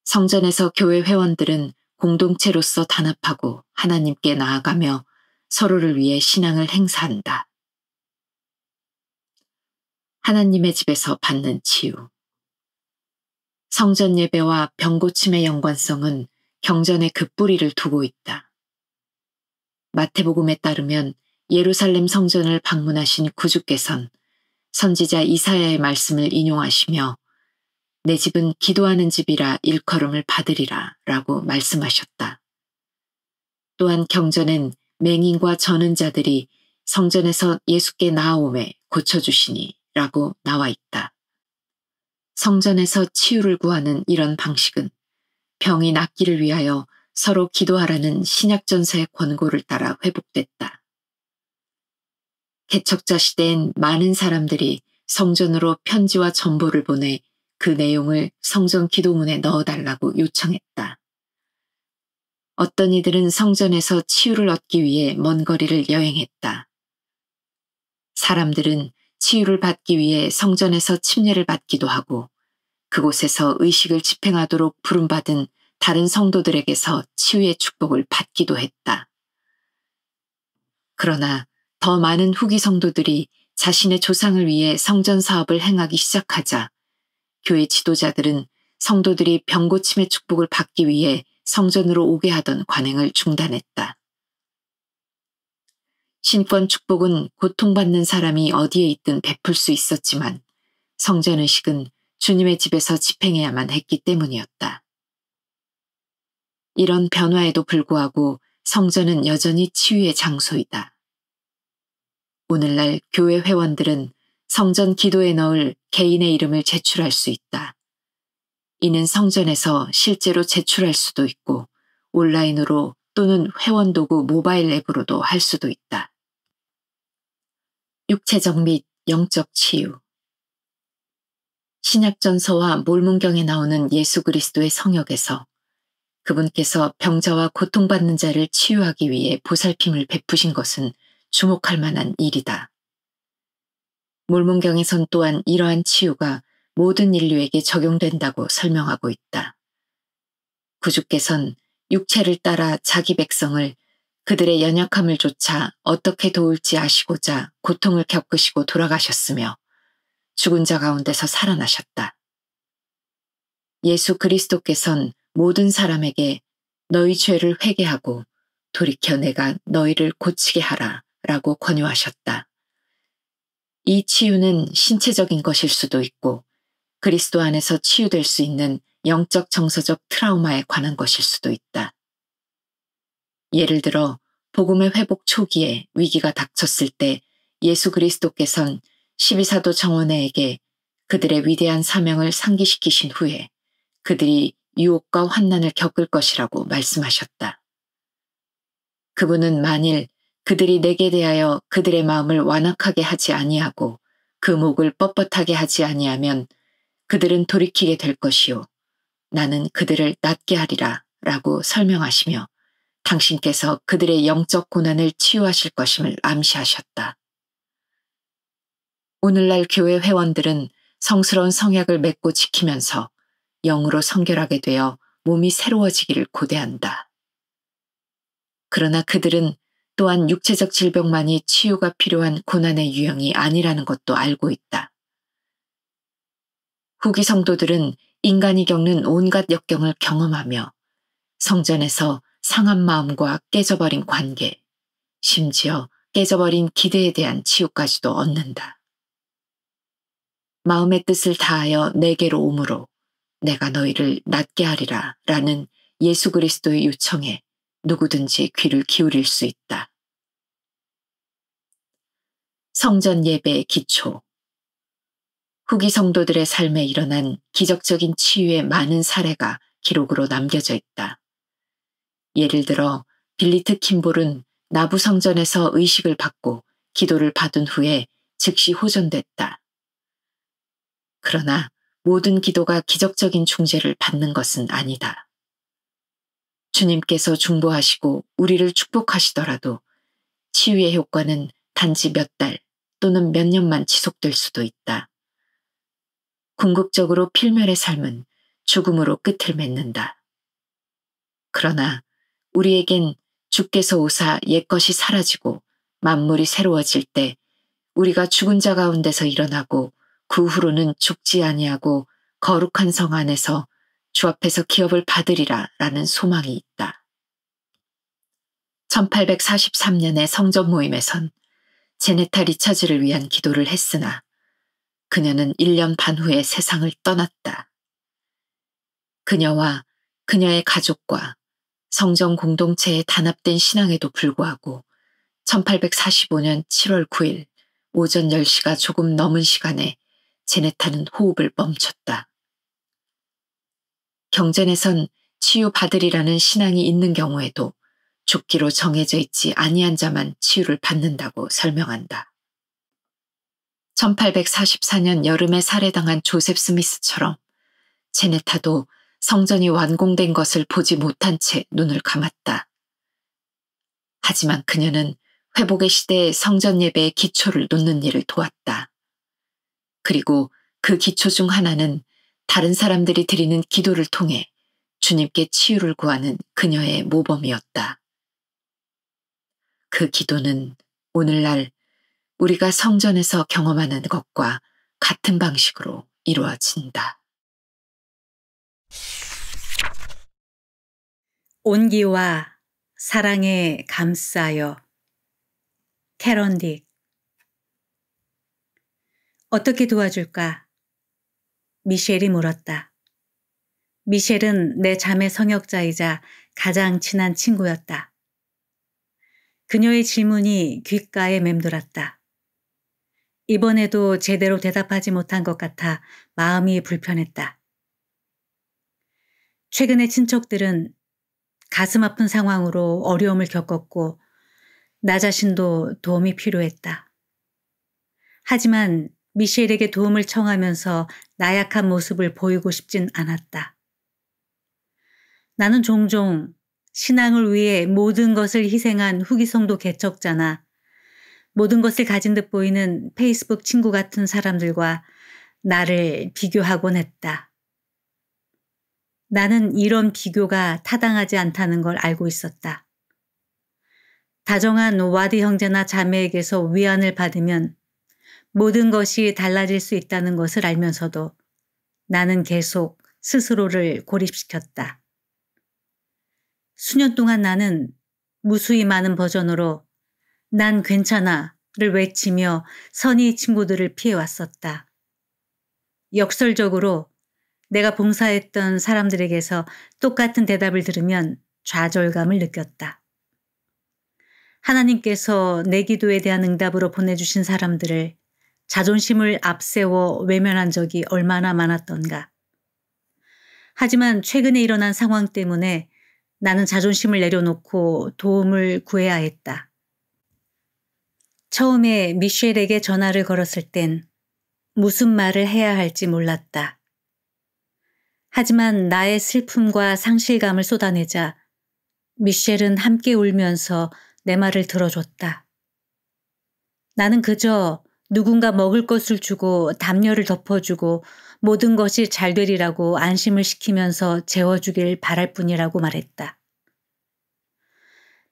성전에서 교회 회원들은 공동체로서 단합하고 하나님께 나아가며 서로를 위해 신앙을 행사한다. 하나님의 집에서 받는 치유. 성전 예배와 병고침의 연관성은 경전에 그 뿌리를 두고 있다. 마태복음에 따르면 예루살렘 성전을 방문하신 구주께선 선지자 이사야의 말씀을 인용하시며 내 집은 기도하는 집이라 일컬음을 받으리라 라고 말씀하셨다. 또한 경전엔 맹인과 저는 자들이 성전에서 예수께 나아오매 고쳐주시니 라고 나와 있다. 성전에서 치유를 구하는 이런 방식은 병이 낫기를 위하여 서로 기도하라는 신약전서의 권고를 따라 회복됐다. 개척자 시대엔 많은 사람들이 성전으로 편지와 전보를 보내 그 내용을 성전 기도문에 넣어달라고 요청했다. 어떤 이들은 성전에서 치유를 얻기 위해 먼 거리를 여행했다. 사람들은 치유를 받기 위해 성전에서 침례를 받기도 하고 그곳에서 의식을 집행하도록 부름받은 다른 성도들에게서 치유의 축복을 받기도 했다. 그러나 더 많은 후기 성도들이 자신의 조상을 위해 성전 사업을 행하기 시작하자 교회 지도자들은 성도들이 병고침의 축복을 받기 위해 성전으로 오게 하던 관행을 중단했다. 신권 축복은 고통받는 사람이 어디에 있든 베풀 수 있었지만 성전의식은 주님의 집에서 집행해야만 했기 때문이었다. 이런 변화에도 불구하고 성전은 여전히 치유의 장소이다. 오늘날 교회 회원들은 성전 기도에 넣을 개인의 이름을 제출할 수 있다. 이는 성전에서 실제로 제출할 수도 있고 온라인으로 또는 회원도구 모바일 앱으로도 할 수도 있다. 육체적 및 영적 치유. 신약전서와 몰문경에 나오는 예수 그리스도의 성역에서 그분께서 병자와 고통받는 자를 치유하기 위해 보살핌을 베푸신 것은 주목할 만한 일이다. 몰문경에선 또한 이러한 치유가 모든 인류에게 적용된다고 설명하고 있다. 구주께선 육체를 따라 자기 백성을 그들의 연약함을 좇아 어떻게 도울지 아시고자 고통을 겪으시고 돌아가셨으며 죽은 자 가운데서 살아나셨다. 예수 그리스도께선 모든 사람에게 너희 죄를 회개하고 돌이켜 내가 너희를 고치게 하라 라고 권유하셨다. 이 치유는 신체적인 것일 수도 있고 그리스도 안에서 치유될 수 있는 영적 정서적 트라우마에 관한 것일 수도 있다. 예를 들어 복음의 회복 초기에 위기가 닥쳤을 때 예수 그리스도께선 12사도 정원회에게 그들의 위대한 사명을 상기시키신 후에 그들이 유혹과 환난을 겪을 것이라고 말씀하셨다. 그분은 만일 그들이 내게 대하여 그들의 마음을 완악하게 하지 아니하고 그 목을 뻣뻣하게 하지 아니하면 그들은 돌이키게 될 것이요 나는 그들을 낫게 하리라 라고 설명하시며 당신께서 그들의 영적 고난을 치유하실 것임을 암시하셨다. 오늘날 교회 회원들은 성스러운 성약을 맺고 지키면서 영으로 성결하게 되어 몸이 새로워지기를 고대한다. 그러나 그들은 또한 육체적 질병만이 치유가 필요한 고난의 유형이 아니라는 것도 알고 있다. 후기 성도들은 인간이 겪는 온갖 역경을 경험하며 성전에서 상한 마음과 깨져버린 관계, 심지어 깨져버린 기대에 대한 치유까지도 얻는다. 마음의 뜻을 다하여 내게로 오므로 내가 너희를 낫게 하리라 라는 예수 그리스도의 요청에 누구든지 귀를 기울일 수 있다. 성전 예배의 기초. 후기 성도들의 삶에 일어난 기적적인 치유의 많은 사례가 기록으로 남겨져 있다. 예를 들어 빌리트 킴볼은 나부 성전에서 의식을 받고 기도를 받은 후에 즉시 호전됐다. 그러나 모든 기도가 기적적인 중재를 받는 것은 아니다. 주님께서 중보하시고 우리를 축복하시더라도 치유의 효과는 단지 몇 달 또는 몇 년만 지속될 수도 있다. 궁극적으로 필멸의 삶은 죽음으로 끝을 맺는다. 그러나 우리에겐 주께서 오사 옛것이 사라지고 만물이 새로워질 때 우리가 죽은 자 가운데서 일어나고 그 후로는 죽지 아니하고 거룩한 성 안에서 주 앞에서 기업을 받으리라 라는 소망이 있다. 1843년의 성전 모임에선 제네타 리처즈를 위한 기도를 했으나 그녀는 1년 반 후에 세상을 떠났다. 그녀와 그녀의 가족과 성전 공동체에 단합된 신앙에도 불구하고 1845년 7월 9일 오전 10시가 조금 넘은 시간에 제네타는 호흡을 멈췄다. 경전에선 치유받으리라는 신앙이 있는 경우에도 죽기로 정해져 있지 아니한 자만 치유를 받는다고 설명한다. 1844년 여름에 살해당한 조셉 스미스처럼 제네타도 성전이 완공된 것을 보지 못한 채 눈을 감았다. 하지만 그녀는 회복의 시대에 성전 예배의 기초를 놓는 일을 도왔다. 그리고 그 기초 중 하나는 다른 사람들이 드리는 기도를 통해 주님께 치유를 구하는 그녀의 모범이었다. 그 기도는 오늘날 우리가 성전에서 경험하는 것과 같은 방식으로 이루어진다. 온기와 사랑에 감싸여. 캐런 딕. 어떻게 도와줄까? 미셸이 물었다. 미셸은 내 자매 성역자이자 가장 친한 친구였다. 그녀의 질문이 귓가에 맴돌았다. 이번에도 제대로 대답하지 못한 것 같아 마음이 불편했다. 최근에 친척들은 가슴 아픈 상황으로 어려움을 겪었고 나 자신도 도움이 필요했다. 하지만 미셸에게 도움을 청하면서 나약한 모습을 보이고 싶진 않았다. 나는 종종 신앙을 위해 모든 것을 희생한 후기성도 개척자나 모든 것을 가진 듯 보이는 페이스북 친구 같은 사람들과 나를 비교하곤 했다. 나는 이런 비교가 타당하지 않다는 걸 알고 있었다. 다정한 와드 형제나 자매에게서 위안을 받으면 모든 것이 달라질 수 있다는 것을 알면서도 나는 계속 스스로를 고립시켰다. 수년 동안 나는 무수히 많은 버전으로 난 괜찮아를 외치며 선의 친구들을 피해왔었다. 역설적으로 내가 봉사했던 사람들에게서 똑같은 대답을 들으면 좌절감을 느꼈다. 하나님께서 내 기도에 대한 응답으로 보내주신 사람들을 자존심을 앞세워 외면한 적이 얼마나 많았던가. 하지만 최근에 일어난 상황 때문에 나는 자존심을 내려놓고 도움을 구해야 했다. 처음에 미셸에게 전화를 걸었을 땐 무슨 말을 해야 할지 몰랐다. 하지만 나의 슬픔과 상실감을 쏟아내자 미셸은 함께 울면서 내 말을 들어줬다. 나는 그저 누군가 먹을 것을 주고 담요를 덮어주고 모든 것이 잘 되리라고 안심을 시키면서 재워주길 바랄 뿐이라고 말했다.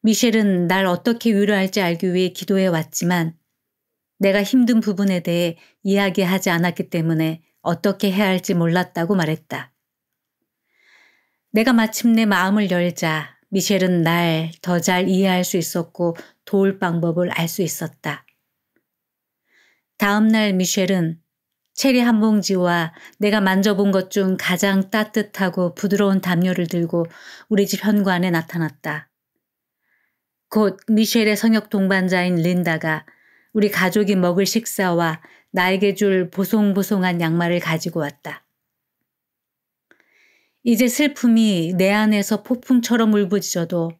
미셸은 날 어떻게 위로할지 알기 위해 기도해 왔지만 내가 힘든 부분에 대해 이야기하지 않았기 때문에 어떻게 해야 할지 몰랐다고 말했다. 내가 마침내 마음을 열자 미셸은 날 더 잘 이해할 수 있었고 도울 방법을 알 수 있었다. 다음 날 미셸은 체리 한 봉지와 내가 만져본 것 중 가장 따뜻하고 부드러운 담요를 들고 우리 집 현관에 나타났다. 곧 미셸의 성역 동반자인 린다가 우리 가족이 먹을 식사와 나에게 줄 보송보송한 양말을 가지고 왔다. 이제 슬픔이 내 안에서 폭풍처럼 울부짖어도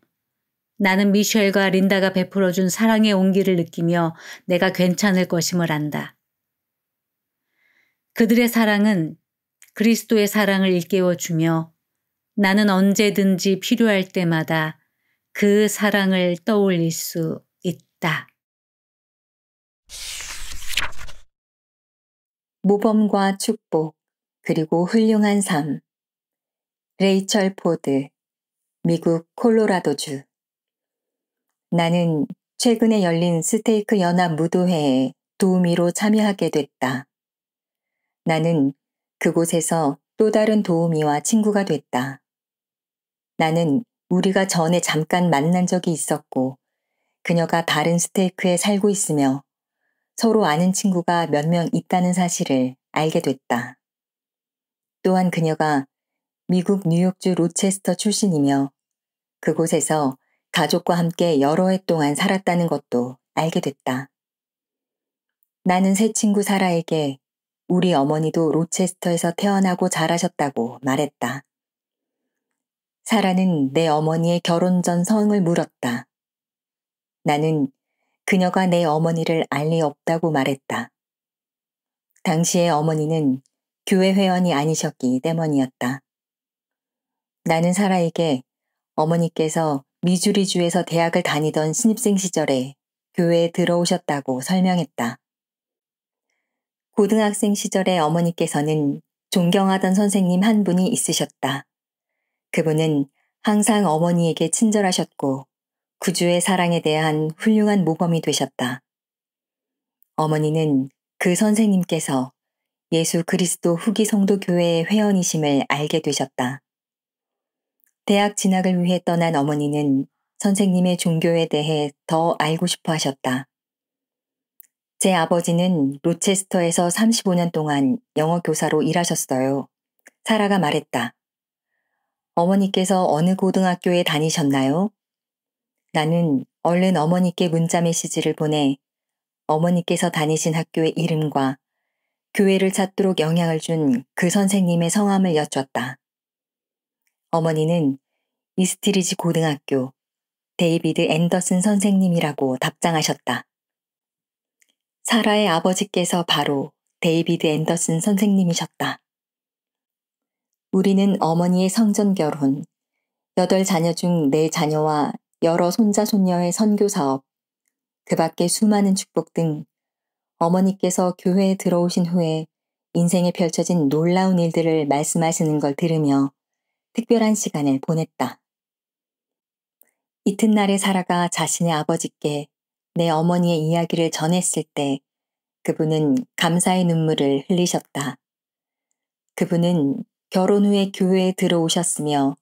나는 미셸과 린다가 베풀어준 사랑의 온기를 느끼며 내가 괜찮을 것임을 안다. 그들의 사랑은 그리스도의 사랑을 일깨워주며 나는 언제든지 필요할 때마다 그 사랑을 떠올릴 수 있다. 모범과 축복, 그리고 훌륭한 삶. 레이철 포드, 미국 콜로라도주. 나는 최근에 열린 스테이크 연합 무도회에 도우미로 참여하게 됐다. 나는 그곳에서 또 다른 도우미와 친구가 됐다. 나는 우리가 전에 잠깐 만난 적이 있었고 그녀가 다른 스테이크에 살고 있으며 서로 아는 친구가 몇 명 있다는 사실을 알게 됐다. 또한 그녀가 미국 뉴욕주 로체스터 출신이며 그곳에서 가족과 함께 여러 해 동안 살았다는 것도 알게 됐다. 나는 새 친구 사라에게 우리 어머니도 로체스터에서 태어나고 자라셨다고 말했다. 사라는 내 어머니의 결혼 전 성을 물었다. 나는 그녀가 내 어머니를 알 리 없다고 말했다. 당시의 어머니는 교회 회원이 아니셨기 때문이었다. 나는 사라에게 어머니께서 미주리주에서 대학을 다니던 신입생 시절에 교회에 들어오셨다고 설명했다. 고등학생 시절에 어머니께서는 존경하던 선생님 한 분이 있으셨다. 그분은 항상 어머니에게 친절하셨고 구주의 사랑에 대한 훌륭한 모범이 되셨다. 어머니는 그 선생님께서 예수 그리스도 후기 성도 교회의 회원이심을 알게 되셨다. 대학 진학을 위해 떠난 어머니는 선생님의 종교에 대해 더 알고 싶어 하셨다. 제 아버지는 로체스터에서 35년 동안 영어 교사로 일하셨어요. 사라가 말했다. 어머니께서 어느 고등학교에 다니셨나요? 나는 얼른 어머니께 문자 메시지를 보내 어머니께서 다니신 학교의 이름과 교회를 찾도록 영향을 준 그 선생님의 성함을 여쭈었다. 어머니는 이스트리지 고등학교 데이비드 앤더슨 선생님이라고 답장하셨다. 사라의 아버지께서 바로 데이비드 앤더슨 선생님이셨다. 우리는 어머니의 성전 결혼, 8자녀 중 4자녀와 여러 손자 손녀의 선교 사업, 그 밖에 수많은 축복 등 어머니께서 교회에 들어오신 후에 인생에 펼쳐진 놀라운 일들을 말씀하시는 걸 들으며 특별한 시간을 보냈다. 이튿날에 사라가 자신의 아버지께 내 어머니의 이야기를 전했을 때 그분은 감사의 눈물을 흘리셨다. 그분은 결혼 후에 교회에 들어오셨으며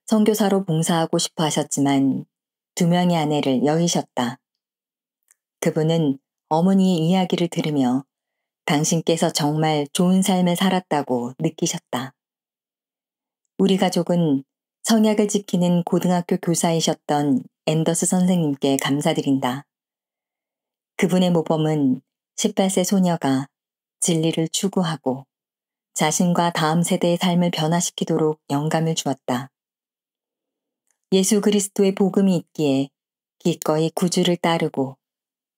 선교사로 봉사하고 싶어 하셨지만 2명의 아내를 여의셨다. 그분은 어머니의 이야기를 들으며 당신께서 정말 좋은 삶을 살았다고 느끼셨다. 우리 가족은 성약을 지키는 고등학교 교사이셨던 앤더스 선생님께 감사드린다. 그분의 모범은 18세 소녀가 진리를 추구하고 자신과 다음 세대의 삶을 변화시키도록 영감을 주었다. 예수 그리스도의 복음이 있기에 기꺼이 구주를 따르고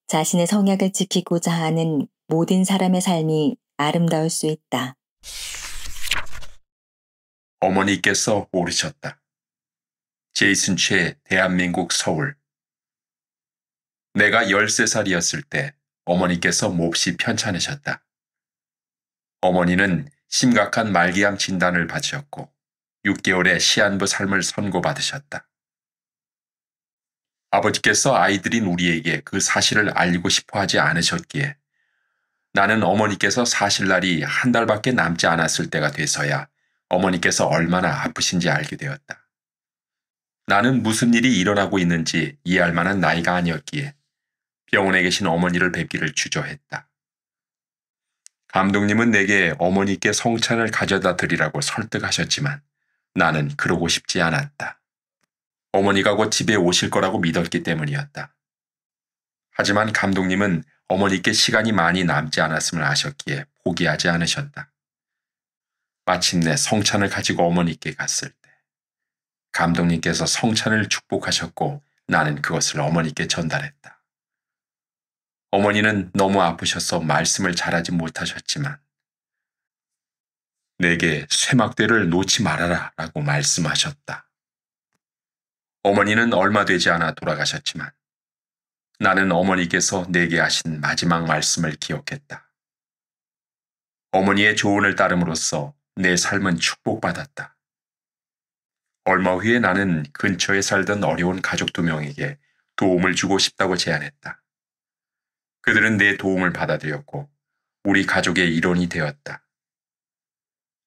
자신의 성약을 지키고자 하는 모든 사람의 삶이 아름다울 수 있다. 어머니께서 오르셨다. 제이슨 최, 대한민국 서울. 내가 13살이었을 때 어머니께서 몹시 편찮으셨다. 어머니는 심각한 말기암 진단을 받으셨고 6개월의 시한부 삶을 선고받으셨다. 아버지께서 아이들인 우리에게 그 사실을 알리고 싶어 하지 않으셨기에 나는 어머니께서 사실 날이 한 달밖에 남지 않았을 때가 돼서야 어머니께서 얼마나 아프신지 알게 되었다. 나는 무슨 일이 일어나고 있는지 이해할 만한 나이가 아니었기에 병원에 계신 어머니를 뵙기를 주저했다. 감독님은 내게 어머니께 성찬을 가져다 드리라고 설득하셨지만 나는 그러고 싶지 않았다. 어머니가 곧 집에 오실 거라고 믿었기 때문이었다. 하지만 감독님은 어머니께 시간이 많이 남지 않았음을 아셨기에 포기하지 않으셨다. 마침내 성찬을 가지고 어머니께 갔을 때 감독님께서 성찬을 축복하셨고 나는 그것을 어머니께 전달했다. 어머니는 너무 아프셔서 말씀을 잘하지 못하셨지만 내게 쇠막대를 놓지 말아라 라고 말씀하셨다. 어머니는 얼마 되지 않아 돌아가셨지만 나는 어머니께서 내게 하신 마지막 말씀을 기억했다. 어머니의 조언을 따름으로써 내 삶은 축복받았다. 얼마 후에 나는 근처에 살던 어려운 가족 2명에게 도움을 주고 싶다고 제안했다. 그들은 내 도움을 받아들였고 우리 가족의 일원이 되었다.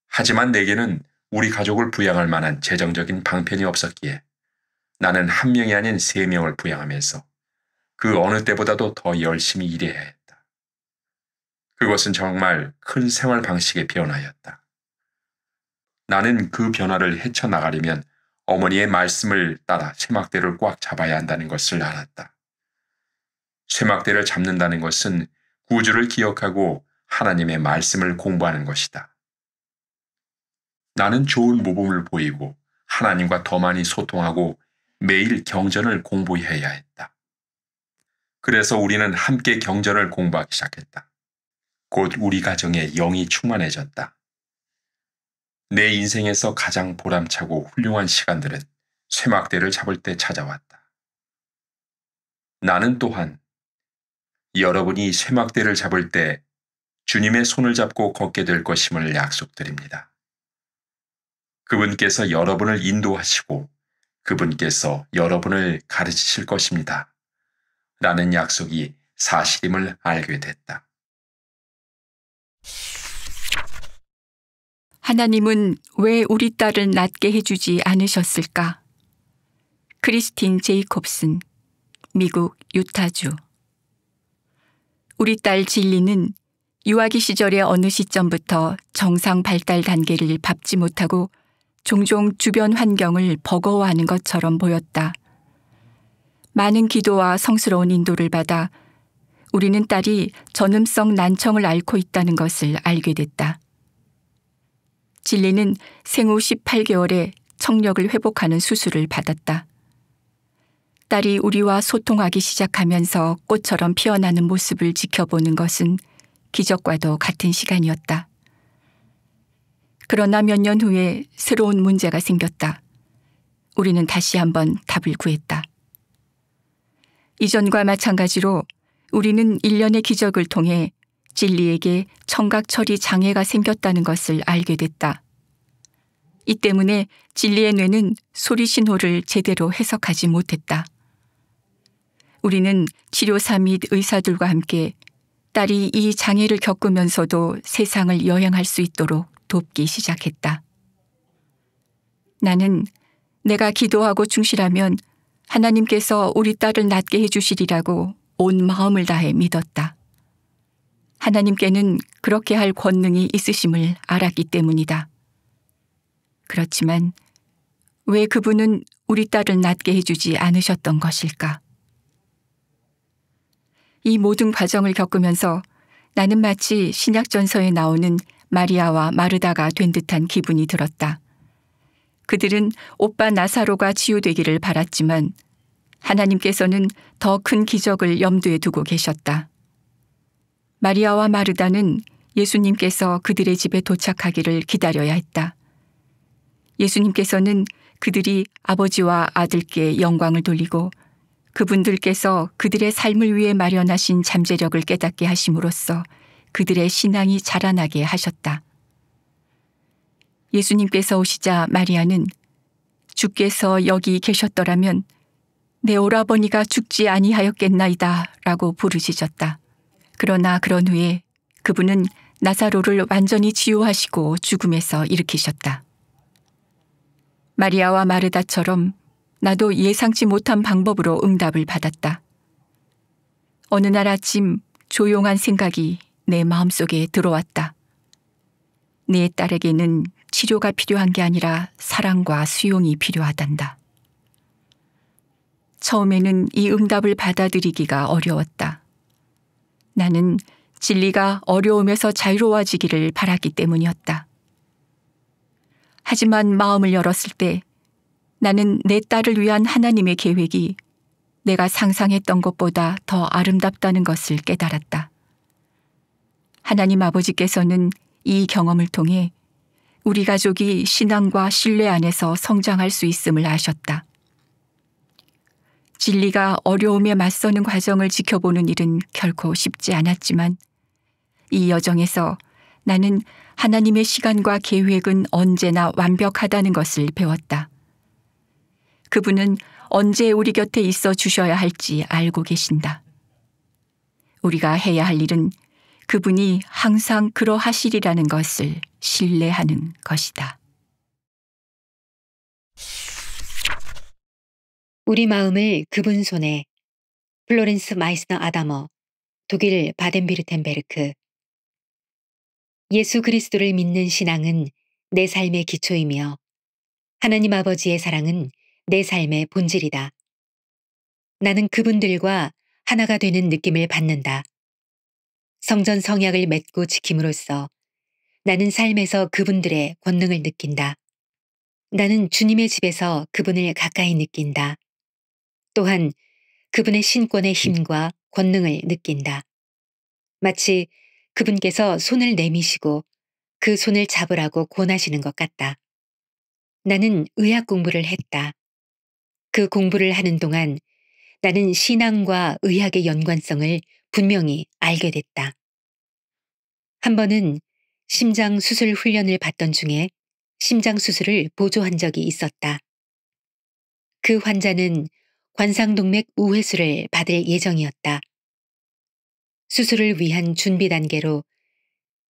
하지만 내게는 우리 가족을 부양할 만한 재정적인 방편이 없었기에 나는 1명이 아닌 3명을 부양하면서 그 어느 때보다도 더 열심히 일해야 했다. 그것은 정말 큰 생활 방식의 변화였다. 나는 그 변화를 헤쳐나가려면 어머니의 말씀을 따라 쇠막대를 꽉 잡아야 한다는 것을 알았다. 쇠막대를 잡는다는 것은 구주를 기억하고 하나님의 말씀을 공부하는 것이다. 나는 좋은 모범을 보이고 하나님과 더 많이 소통하고 매일 경전을 공부해야 했다. 그래서 우리는 함께 경전을 공부하기 시작했다. 곧 우리 가정에 영이 충만해졌다. 내 인생에서 가장 보람차고 훌륭한 시간들은 쇠막대를 잡을 때 찾아왔다. 나는 또한 여러분이 쇠막대를 잡을 때 주님의 손을 잡고 걷게 될 것임을 약속드립니다. 그분께서 여러분을 인도하시고 그분께서 여러분을 가르치실 것입니다. 라는 약속이 사실임을 알게 됐다. 하나님은 왜 우리 딸을 낫게 해주지 않으셨을까? 크리스틴 제이콥슨, 미국 유타주. 우리 딸 진리는 유아기 시절의 어느 시점부터 정상 발달 단계를 밟지 못하고 종종 주변 환경을 버거워하는 것처럼 보였다. 많은 기도와 성스러운 인도를 받아 우리는 딸이 전음성 난청을 앓고 있다는 것을 알게 됐다. 진리는 생후 18개월에 청력을 회복하는 수술을 받았다. 딸이 우리와 소통하기 시작하면서 꽃처럼 피어나는 모습을 지켜보는 것은 기적과도 같은 시간이었다. 그러나 몇 년 후에 새로운 문제가 생겼다. 우리는 다시 한번 답을 구했다. 이전과 마찬가지로 우리는 일련의 기적을 통해 진리에게 청각 처리 장애가 생겼다는 것을 알게 됐다. 이 때문에 진리의 뇌는 소리 신호를 제대로 해석하지 못했다. 우리는 치료사 및 의사들과 함께 딸이 이 장애를 겪으면서도 세상을 여행할 수 있도록 돕기 시작했다. 나는 내가 기도하고 충실하면 하나님께서 우리 딸을 낫게 해주시리라고 온 마음을 다해 믿었다. 하나님께는 그렇게 할 권능이 있으심을 알았기 때문이다. 그렇지만 왜 그분은 우리 딸을 낫게 해주지 않으셨던 것일까? 이 모든 과정을 겪으면서 나는 마치 신약전서에 나오는 마리아와 마르다가 된 듯한 기분이 들었다. 그들은 오빠 나사로가 치유되기를 바랐지만 하나님께서는 더 큰 기적을 염두에 두고 계셨다. 마리아와 마르다는 예수님께서 그들의 집에 도착하기를 기다려야 했다. 예수님께서는 그들이 아버지와 아들께 영광을 돌리고 그분들께서 그들의 삶을 위해 마련하신 잠재력을 깨닫게 하심으로써 그들의 신앙이 자라나게 하셨다. 예수님께서 오시자 마리아는 주께서 여기 계셨더라면 내 오라버니가 죽지 아니하였겠나이다 라고 부르짖었다. 그러나 그런 후에 그분은 나사로를 완전히 치유하시고 죽음에서 일으키셨다. 마리아와 마르다처럼 나도 예상치 못한 방법으로 응답을 받았다. 어느 날 아침 조용한 생각이 내 마음속에 들어왔다. 내 딸에게는 치료가 필요한 게 아니라 사랑과 수용이 필요하단다. 처음에는 이 응답을 받아들이기가 어려웠다. 나는 진리가 어려움에서 자유로워지기를 바랐기 때문이었다. 하지만 마음을 열었을 때 나는 내 딸을 위한 하나님의 계획이 내가 상상했던 것보다 더 아름답다는 것을 깨달았다. 하나님 아버지께서는 이 경험을 통해 우리 가족이 신앙과 신뢰 안에서 성장할 수 있음을 아셨다. 진리가 어려움에 맞서는 과정을 지켜보는 일은 결코 쉽지 않았지만 이 여정에서 나는 하나님의 시간과 계획은 언제나 완벽하다는 것을 배웠다. 그분은 언제 우리 곁에 있어 주셔야 할지 알고 계신다. 우리가 해야 할 일은 그분이 항상 그러하시리라는 것을 신뢰하는 것이다. 우리 마음을 그분 손에. 플로렌스 마이스너 아다머, 독일 바덴비르텐베르크. 예수 그리스도를 믿는 신앙은 내 삶의 기초이며 하나님 아버지의 사랑은 내 삶의 본질이다. 나는 그분들과 하나가 되는 느낌을 받는다. 성전 성약을 맺고 지킴으로써 나는 삶에서 그분들의 권능을 느낀다. 나는 주님의 집에서 그분을 가까이 느낀다. 또한 그분의 신권의 힘과 권능을 느낀다. 마치 그분께서 손을 내미시고 그 손을 잡으라고 권하시는 것 같다. 나는 의학 공부를 했다. 그 공부를 하는 동안 나는 신앙과 의학의 연관성을 분명히 알게 됐다. 한 번은 심장 수술 훈련을 받던 중에 심장 수술을 보조한 적이 있었다. 그 환자는 관상동맥 우회수를 받을 예정이었다. 수술을 위한 준비 단계로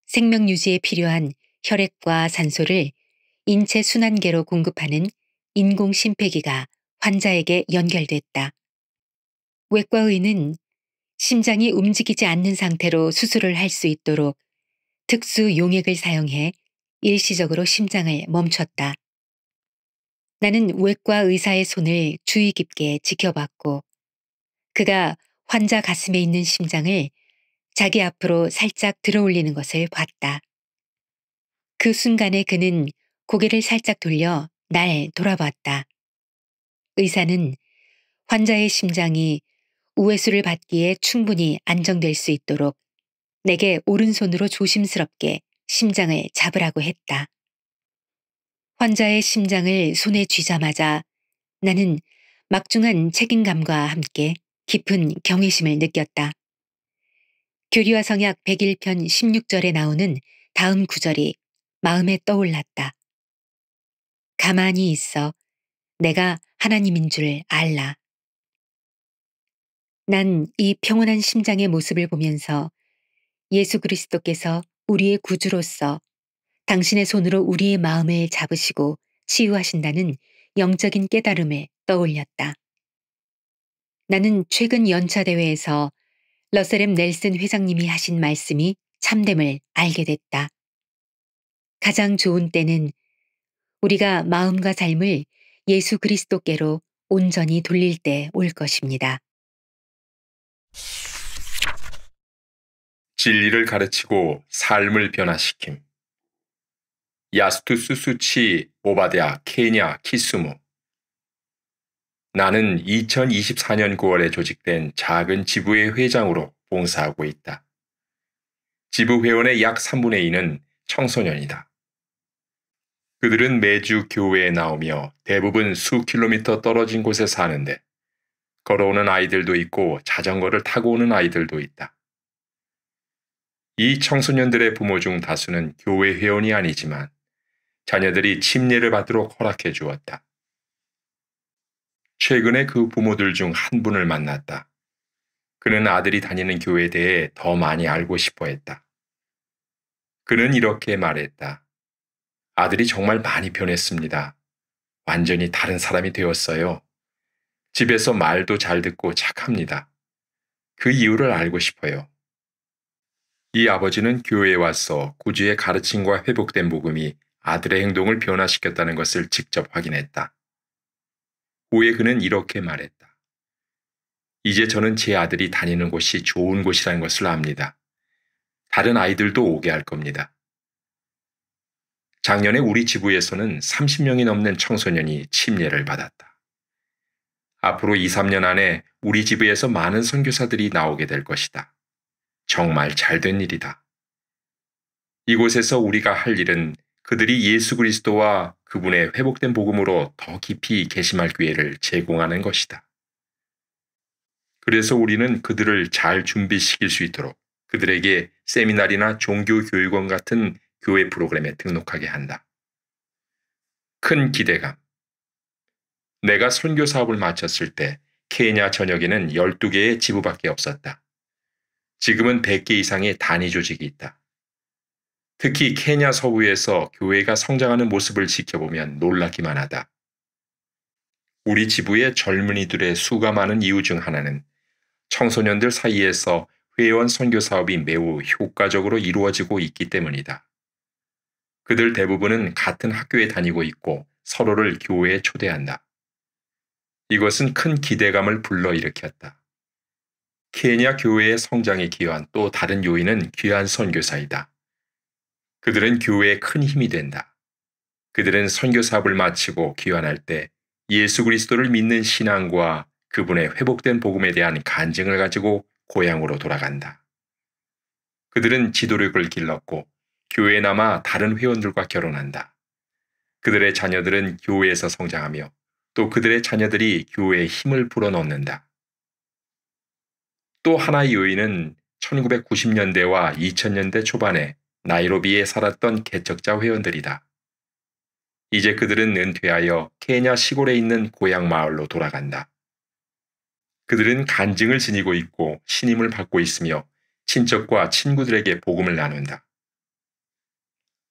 생명 유지에 필요한 혈액과 산소를 인체 순환계로 공급하는 인공 심폐기가 환자에게 연결됐다. 외과의는 심장이 움직이지 않는 상태로 수술을 할 수 있도록 특수 용액을 사용해 일시적으로 심장을 멈췄다. 나는 외과 의사의 손을 주의 깊게 지켜봤고 그가 환자 가슴에 있는 심장을 자기 앞으로 살짝 들어올리는 것을 봤다. 그 순간에 그는 고개를 살짝 돌려 날 돌아봤다. 의사는 환자의 심장이 우회수를 받기에 충분히 안정될 수 있도록 내게 오른손으로 조심스럽게 심장을 잡으라고 했다. 환자의 심장을 손에 쥐자마자 나는 막중한 책임감과 함께 깊은 경외심을 느꼈다. 교리와 성약 101편 16절에 나오는 다음 구절이 마음에 떠올랐다. 가만히 있어 내가 하나님인 줄 알라. 난 이 평온한 심장의 모습을 보면서 예수 그리스도께서 우리의 구주로서 당신의 손으로 우리의 마음을 잡으시고 치유하신다는 영적인 깨달음을 떠올렸다. 나는 최근 연차대회에서 러셀 M 넬슨 회장님이 하신 말씀이 참됨을 알게 됐다. 가장 좋은 때는 우리가 마음과 삶을 예수 그리스도께로 온전히 돌릴 때 올 것입니다. 진리를 가르치고 삶을 변화시킴. 야스투스 수치 오바데아 케냐 키스무. 나는 2024년 9월에 조직된 작은 지부의 회장으로 봉사하고 있다. 지부 회원의 약 3분의 2는 청소년이다. 그들은 매주 교회에 나오며 대부분 수 킬로미터 떨어진 곳에 사는데 걸어오는 아이들도 있고 자전거를 타고 오는 아이들도 있다. 이 청소년들의 부모 중 다수는 교회 회원이 아니지만 자녀들이 침례를 받도록 허락해 주었다. 최근에 그 부모들 중 한 분을 만났다. 그는 아들이 다니는 교회에 대해 더 많이 알고 싶어 했다. 그는 이렇게 말했다. 아들이 정말 많이 변했습니다. 완전히 다른 사람이 되었어요. 집에서 말도 잘 듣고 착합니다. 그 이유를 알고 싶어요. 이 아버지는 교회에 와서 구주의 가르침과 회복된 복음이 아들의 행동을 변화시켰다는 것을 직접 확인했다. 후에 그는 이렇게 말했다. 이제 저는 제 아들이 다니는 곳이 좋은 곳이라는 것을 압니다. 다른 아이들도 오게 할 겁니다. 작년에 우리 지부에서는 30명이 넘는 청소년이 침례를 받았다. 앞으로 2, 3년 안에 우리 지부에서 많은 선교사들이 나오게 될 것이다. 정말 잘된 일이다. 이곳에서 우리가 할 일은 그들이 예수 그리스도와 그분의 회복된 복음으로 더 깊이 개심할 기회를 제공하는 것이다. 그래서 우리는 그들을 잘 준비시킬 수 있도록 그들에게 세미나리나 종교교육원 같은 교회 프로그램에 등록하게 한다. 큰 기대감. 내가 선교 사업을 마쳤을 때 케냐 전역에는 12개의 지부밖에 없었다. 지금은 100개 이상의 단위 조직이 있다. 특히 케냐 서부에서 교회가 성장하는 모습을 지켜보면 놀랍기만 하다. 우리 지부의 젊은이들의 수가 많은 이유 중 하나는 청소년들 사이에서 회원 선교 사업이 매우 효과적으로 이루어지고 있기 때문이다. 그들 대부분은 같은 학교에 다니고 있고 서로를 교회에 초대한다. 이것은 큰 기대감을 불러일으켰다. 케냐 교회의 성장에 기여한 또 다른 요인은 귀한 선교사이다. 그들은 교회에 큰 힘이 된다. 그들은 선교 사업을 마치고 귀환할 때 예수 그리스도를 믿는 신앙과 그분의 회복된 복음에 대한 간증을 가지고 고향으로 돌아간다. 그들은 지도력을 길렀고 교회에 남아 다른 회원들과 결혼한다. 그들의 자녀들은 교회에서 성장하며 또 그들의 자녀들이 교회에 힘을 불어넣는다. 또 하나의 요인은 1990년대와 2000년대 초반에 나이로비에 살았던 개척자 회원들이다. 이제 그들은 은퇴하여 케냐 시골에 있는 고향 마을로 돌아간다. 그들은 간증을 지니고 있고 신임을 받고 있으며 친척과 친구들에게 복음을 나눈다.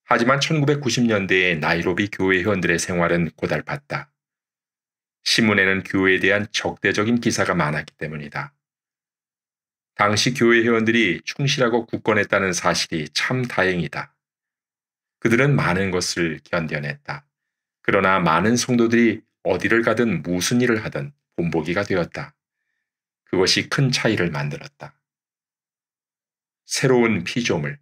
하지만 1990년대의 나이로비 교회 회원들의 생활은 고달팠다. 신문에는 교회에 대한 적대적인 기사가 많았기 때문이다. 당시 교회 회원들이 충실하고 굳건했다는 사실이 참 다행이다. 그들은 많은 것을 견뎌냈다. 그러나 많은 성도들이 어디를 가든 무슨 일을 하든 본보기가 되었다. 그것이 큰 차이를 만들었다. 새로운 피조물.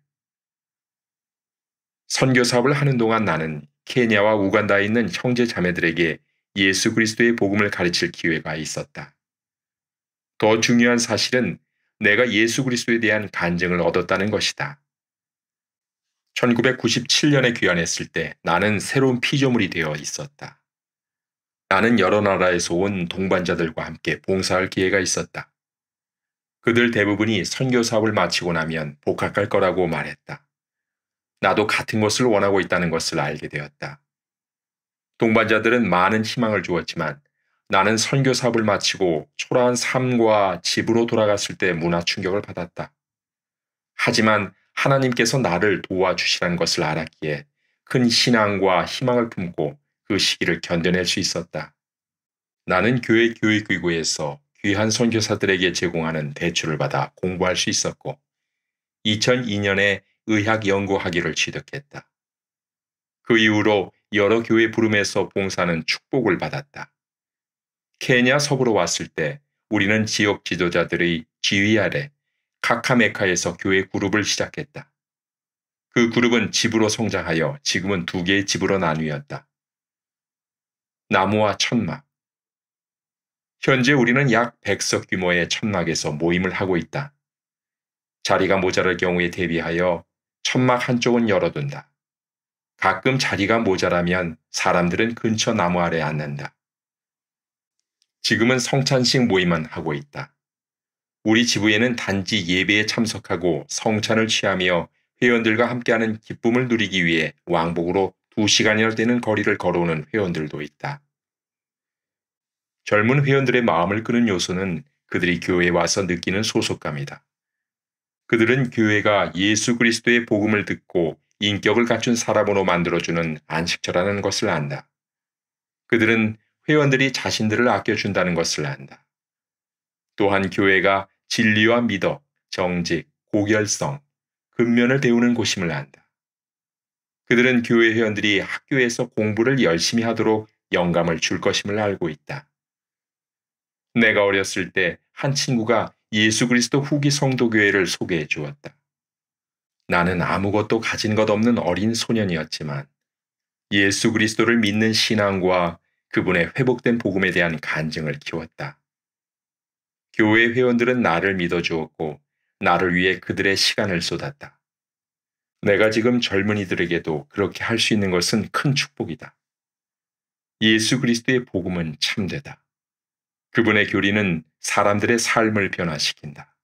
선교 사업을 하는 동안 나는 케냐와 우간다에 있는 형제 자매들에게 예수 그리스도의 복음을 가르칠 기회가 있었다. 더 중요한 사실은 내가 예수 그리스도에 대한 간증을 얻었다는 것이다. 1997년에 귀환했을 때 나는 새로운 피조물이 되어 있었다. 나는 여러 나라에서 온 동반자들과 함께 봉사할 기회가 있었다. 그들 대부분이 선교 사업을 마치고 나면 복학할 거라고 말했다. 나도 같은 것을 원하고 있다는 것을 알게 되었다. 동반자들은 많은 희망을 주었지만 나는 선교 사업을 마치고 초라한 삶과 집으로 돌아갔을 때 문화 충격을 받았다. 하지만 하나님께서 나를 도와주시라는 것을 알았기에 큰 신앙과 희망을 품고 그 시기를 견뎌낼 수 있었다. 나는 교회 교육기구에서 귀한 선교사들에게 제공하는 대출을 받아 공부할 수 있었고 2002년에 의학연구학위를 취득했다. 그 이후로 여러 교회 부름에서 봉사하는 축복을 받았다. 케냐 서부로 왔을 때 우리는 지역 지도자들의 지휘 아래 카카메카에서 교회 그룹을 시작했다. 그 그룹은 집으로 성장하여 지금은 2개의 집으로 나뉘었다. 나무와 천막. 현재 우리는 약 100석 규모의 천막에서 모임을 하고 있다. 자리가 모자랄 경우에 대비하여 천막 한쪽은 열어둔다. 가끔 자리가 모자라면 사람들은 근처 나무 아래 앉는다. 지금은 성찬식 모임만 하고 있다. 우리 지부에는 단지 예배에 참석하고 성찬을 취하며 회원들과 함께하는 기쁨을 누리기 위해 왕복으로 2시간이나 되는 거리를 걸어오는 회원들도 있다. 젊은 회원들의 마음을 끄는 요소는 그들이 교회에 와서 느끼는 소속감이다. 그들은 교회가 예수 그리스도의 복음을 듣고 인격을 갖춘 사람으로 만들어주는 안식처라는 것을 안다. 그들은 회원들이 자신들을 아껴준다는 것을 안다. 또한 교회가 진리와 미덕, 정직, 고결성, 근면을 배우는 곳임을 안다. 그들은 교회 회원들이 학교에서 공부를 열심히 하도록 영감을 줄 것임을 알고 있다. 내가 어렸을 때 한 친구가 예수 그리스도 후기 성도교회를 소개해 주었다. 나는 아무것도 가진 것 없는 어린 소년이었지만 예수 그리스도를 믿는 신앙과 그분의 회복된 복음에 대한 간증을 키웠다. 교회 회원들은 나를 믿어주었고 나를 위해 그들의 시간을 쏟았다. 내가 지금 젊은이들에게도 그렇게 할 수 있는 것은 큰 축복이다. 예수 그리스도의 복음은 참되다. 그분의 교리는 사람들의 삶을 변화시킨다.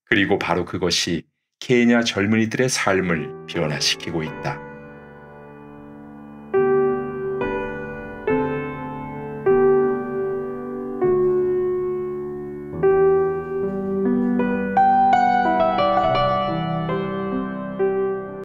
그리고 바로 그것이 케냐 젊은이들의 삶을 변화시키고 있다.